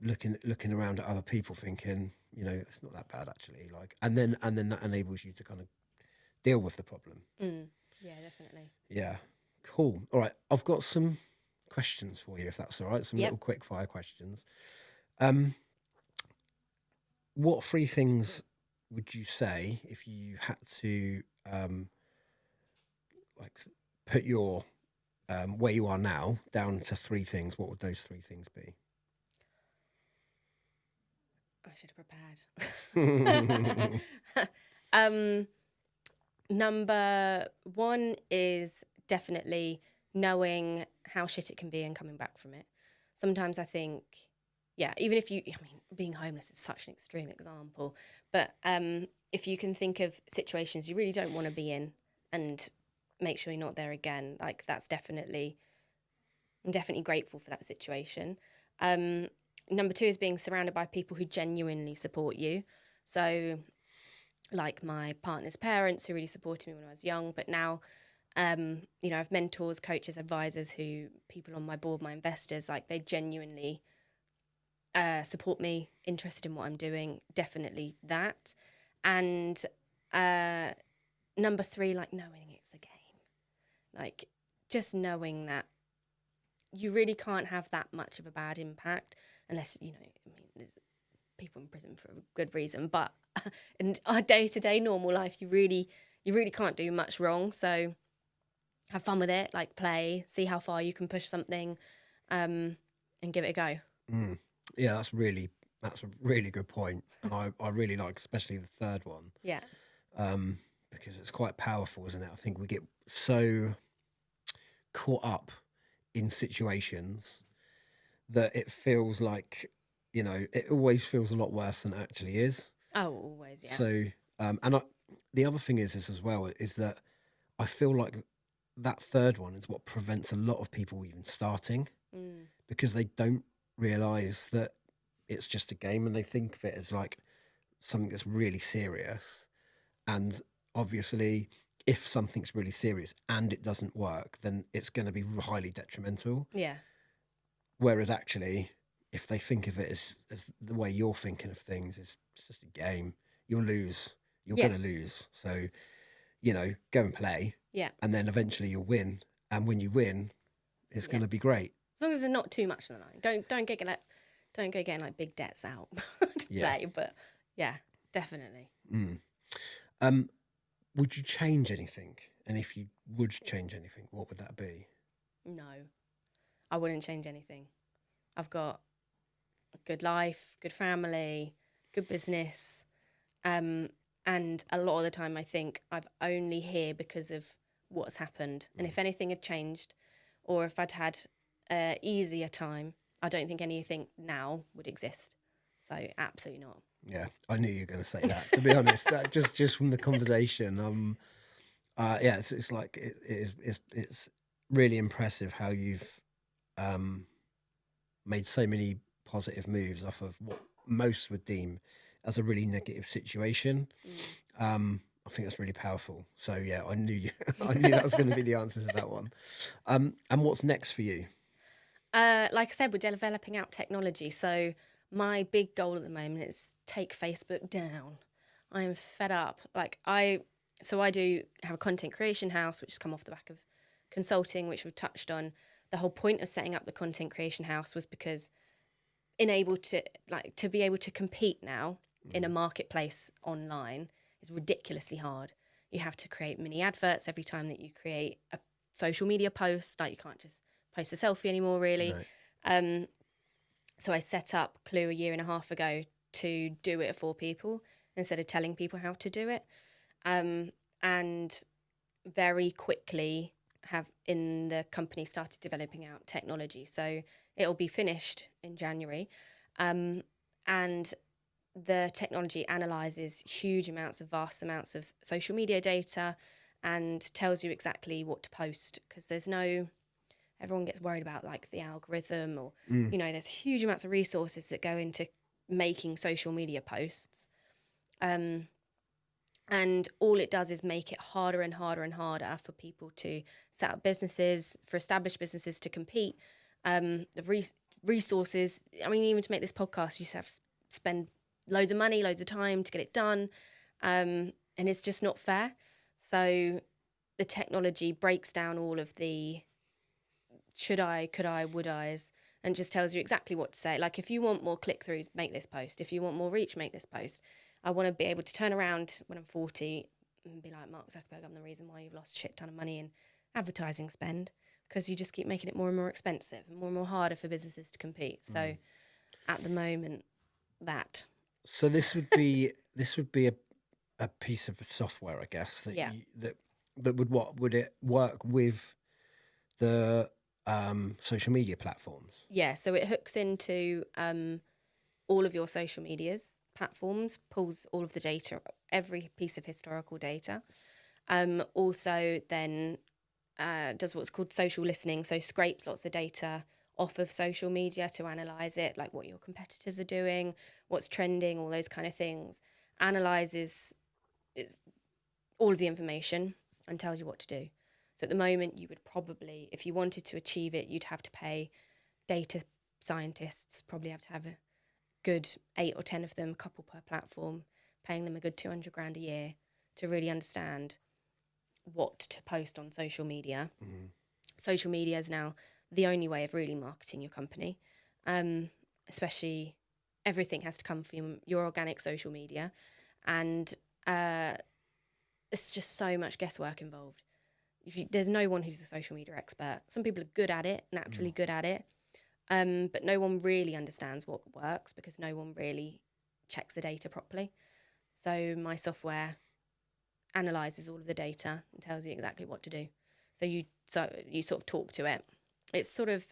looking around at other people thinking, it's not that bad actually. Like, and then that enables you to kind of deal with the problem. Yeah, definitely. Yeah. Cool. All right. I've got some questions for you, if that's all right. Some Yep. little quick fire questions. What three things would you say if you had to like put your where you are now down to three things? What would those three things be? I should have prepared. Number one is definitely knowing how shit it can be and coming back from it. Sometimes I think, yeah, even if being homeless is such an extreme example, but if you can think of situations you really don't want to be in and make sure you're not there again, like I'm definitely grateful for that situation. Number two is being surrounded by people who genuinely support you. So like my partner's parents who really supported me when I was young, but now, I have mentors, coaches, advisors people on my board, my investors, like they genuinely support me, interested in what I'm doing, definitely that. And number three, like knowing it's a game, like just knowing that you really can't have that much of a bad impact unless, there's people in prison for a good reason, but in our day-to-day normal life, you really can't do much wrong. So have fun with it, like play, see how far you can push something, and give it a go. Yeah, that's a really good point. And I really like especially the third one. Yeah. Because it's quite powerful, isn't it? I think we get so caught up in situations that it feels like, it always feels a lot worse than it actually is. Oh, always, yeah. So, the other thing is as well, is that I feel like that third one is what prevents a lot of people even starting because they don't realize that it's just a game and they think of it as like something that's really serious. And obviously, if something's really serious and it doesn't work, then it's going to be highly detrimental. Yeah. Whereas actually, if they think of it as the way you're thinking of things, it's just a game. You'll lose. You're Yeah. going to lose. So, go and play. Yeah. And then eventually you'll win. And when you win, it's going to be great. As long as there's not too much on the line. Don't go getting like big debts out to play. But yeah, definitely. Would you change anything? And if you would change anything, what would that be? No, I wouldn't change anything. I've got a good life, good family, good business. And a lot of the time I think I'm only here because of what's happened. And if anything had changed, or if I'd had an easier time, I don't think anything now would exist. So absolutely not. Yeah, I knew you were going to say that. To be honest, just from the conversation, it's like it's really impressive how you've made so many positive moves off of what most would deem as a really negative situation. I think that's really powerful. So yeah, I knew that was going to be the answer to that one. And what's next for you? Like I said, we're developing out technology. So my big goal at the moment is take Facebook down. I am fed up. I do have a content creation house, which has come off the back of consulting, which we've touched on. The whole point of setting up the content creation house was because to be able to compete now in a marketplace online is ridiculously hard. You have to create mini adverts every time that you create a social media post. Like, you can't just post a selfie anymore, really. No. So I set up Clue a year and a half ago to do it for people instead of telling people how to do it. And very quickly have in the company started developing out technology. So it'll be finished in January. And the technology analyzes vast amounts of social media data and tells you exactly what to post, because everyone gets worried about like the algorithm or, there's huge amounts of resources that go into making social media posts. And all it does is make it harder and harder and harder for people to set up businesses, for established businesses to compete. The resources, even to make this podcast, you just have to spend loads of money, loads of time to get it done. And it's just not fair. So the technology breaks down all of the should I, could I, would I's, and just tells you exactly what to say. Like, if you want more click-throughs, make this post. If you want more reach, make this post. I want to be able to turn around when I'm 40 and be like, Mark Zuckerberg, I'm the reason why you've lost a shit ton of money in advertising spend, because you just keep making it more and more expensive and more harder for businesses to compete. So at the moment, that. So this would be a piece of software, I guess, that would it work with the social media platforms? Yeah, so it hooks into all of your social medias platforms, pulls all of the data, every piece of historical data. Also then does what's called social listening, so scrapes lots of data off of social media to analyse it, like what your competitors are doing, what's trending, all those kind of things. Analyses all of the information and tells you what to do. So at the moment, you would probably, if you wanted to achieve it, you'd have to pay data scientists, probably have to have a good 8 or 10 of them, a couple per platform, paying them a good 200 grand a year to really understand what to post on social media. Mm-hmm. Social media is now the only way of really marketing your company. Especially everything has to come from your organic social media. And it's just so much guesswork involved. There's no one who's a social media expert. Some people are good at it, naturally good at it. But no one really understands what works because no one really checks the data properly. So my software analyzes all of the data and tells you exactly what to do. So you sort of talk to it. It's sort of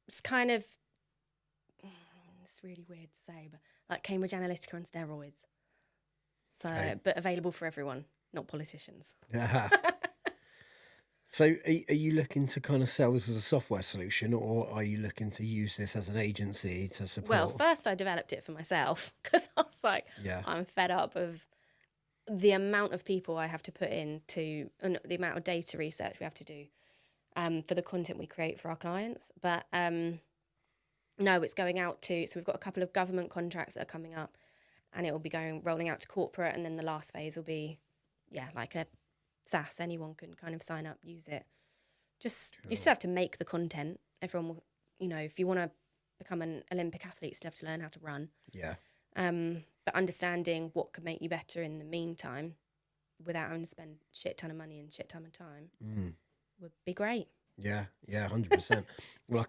it's kind of, it's really weird to say, but like Cambridge Analytica on steroids. So, But available for everyone, not politicians. So are you looking to kind of sell this as a software solution, or are you looking to use this as an agency to Well, support? first I developed it for myself because I was like, Yeah. I'm fed up of the amount of people I have to put into, and the amount of data research we have to do for the content we create for our clients. But no, it's going out to, so we've got a couple of government contracts that are coming up, and it will be rolling out to corporate, and then the last phase will be, like a SaaS. Anyone can kind of sign up, use it. Just, you still have to make the content. Everyone will, if you want to become an Olympic athlete, you still have to learn how to run. Yeah. But understanding what could make you better in the meantime without having to spend shit ton of money and shit ton of time would be great. Yeah, 100%. Well,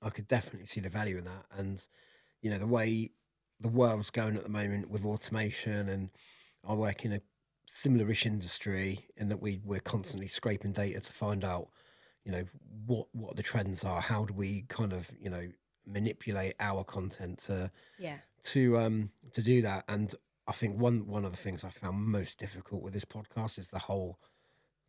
I could definitely see the value in that. And, the way the world's going at the moment with automation, and I work in a similar-ish industry in that we're constantly scraping data to find out, what the trends are. How do we kind of, manipulate our content to do that? And I think one of the things I found most difficult with this podcast is the whole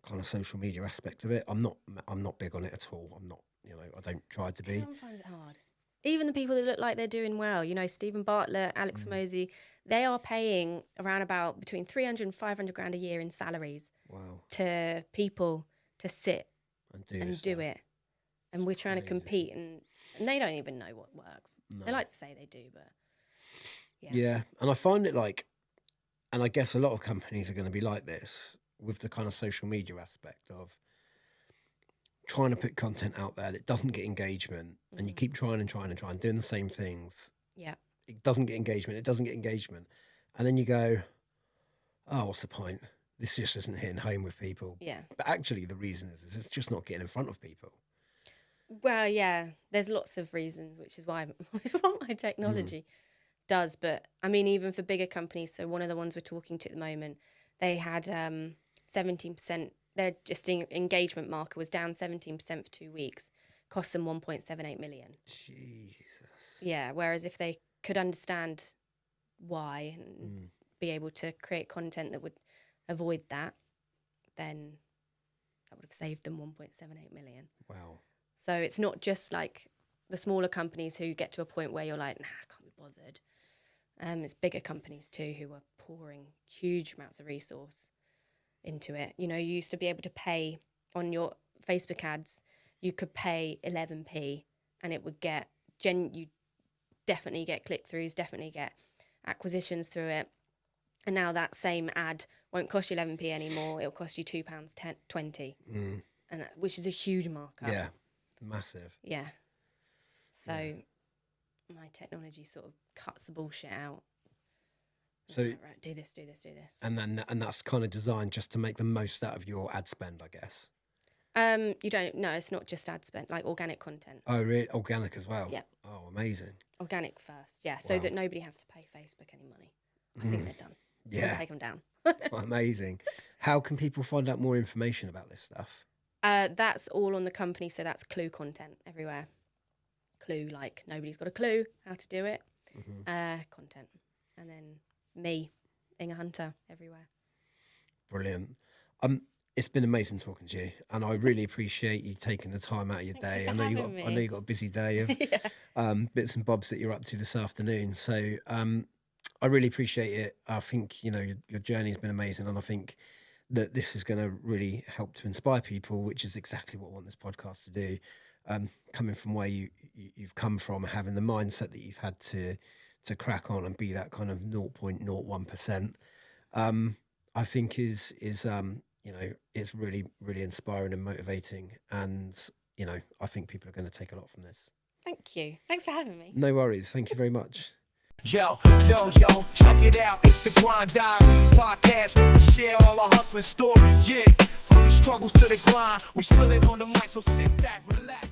kind of social media aspect of it. I'm not big on it at all. I'm not, I don't try to be. Everyone finds it hard. Even the people that look like they're doing well, Stephen Bartlett, Alex Mosey, they are paying around about between 300 and 500 grand a year in salaries to people to sit and do it. And we're trying to compete, and they don't even know what works. No. They like to say they do, but yeah. And I find it and I guess a lot of companies are going to be like this with the kind of social media aspect of trying to put content out there that doesn't get engagement, and you keep trying and doing the same things. Yeah. It doesn't get engagement. And then you go, oh, what's the point? This just isn't hitting home with people. Yeah. But actually the reason is it's just not getting in front of people. Well, yeah, there's lots of reasons, which is why what my technology does. But I mean, even for bigger companies, so one of the ones we're talking to at the moment, they had 17%, their just engagement marker was down 17% for 2 weeks, cost them 1.78 million. Jesus. Yeah, whereas if they could understand why and be able to create content that would avoid that, then that would have saved them 1.78 million. Wow. So it's not just like the smaller companies who get to a point where you're like, nah, I can't be bothered. It's bigger companies too who are pouring huge amounts of resource into it. You used to be able to pay on your Facebook ads, you could pay 11p and it would get, you definitely get click-throughs, definitely get acquisitions through it. And now that same ad won't cost you 11p anymore. It'll cost you £2.20, and which is a huge markup. Yeah, massive. Yeah. So my technology sort of cuts the bullshit out. So like, right, do this. And that's kind of designed just to make the most out of your ad spend, I guess. You don't. No, it's not just ad spend, like organic content. Oh, really? Organic as well? Yeah. Oh, amazing. Organic first, yeah. So that nobody has to pay Facebook any money. I think they're done. Yeah. Take them down. Amazing. How can people find out more information about this stuff? That's all on the company. So that's Clue content everywhere. Clue, like nobody's got a clue how to do it. Content. And then me, Inge Hunter, everywhere. Brilliant. It's been amazing talking to you, and I really appreciate you taking the time out of your day. I know you got a busy day of bits and bobs that you're up to this afternoon. So I really appreciate it. I think your journey has been amazing, and I think that this is going to really help to inspire people, which is exactly what I want this podcast to do. Coming from where you've come from, having the mindset that you've had to crack on and be that kind of 0.01%, I think is it's really, really inspiring and motivating. And, I think people are going to take a lot from this. Thank you. Thanks for having me. No worries. Thank you very much. Yo, check it out. It's the Grind Diaries podcast where we share all our hustling stories. Yeah, from the struggles to the grind, we spill it on the mic, so sit back, relax.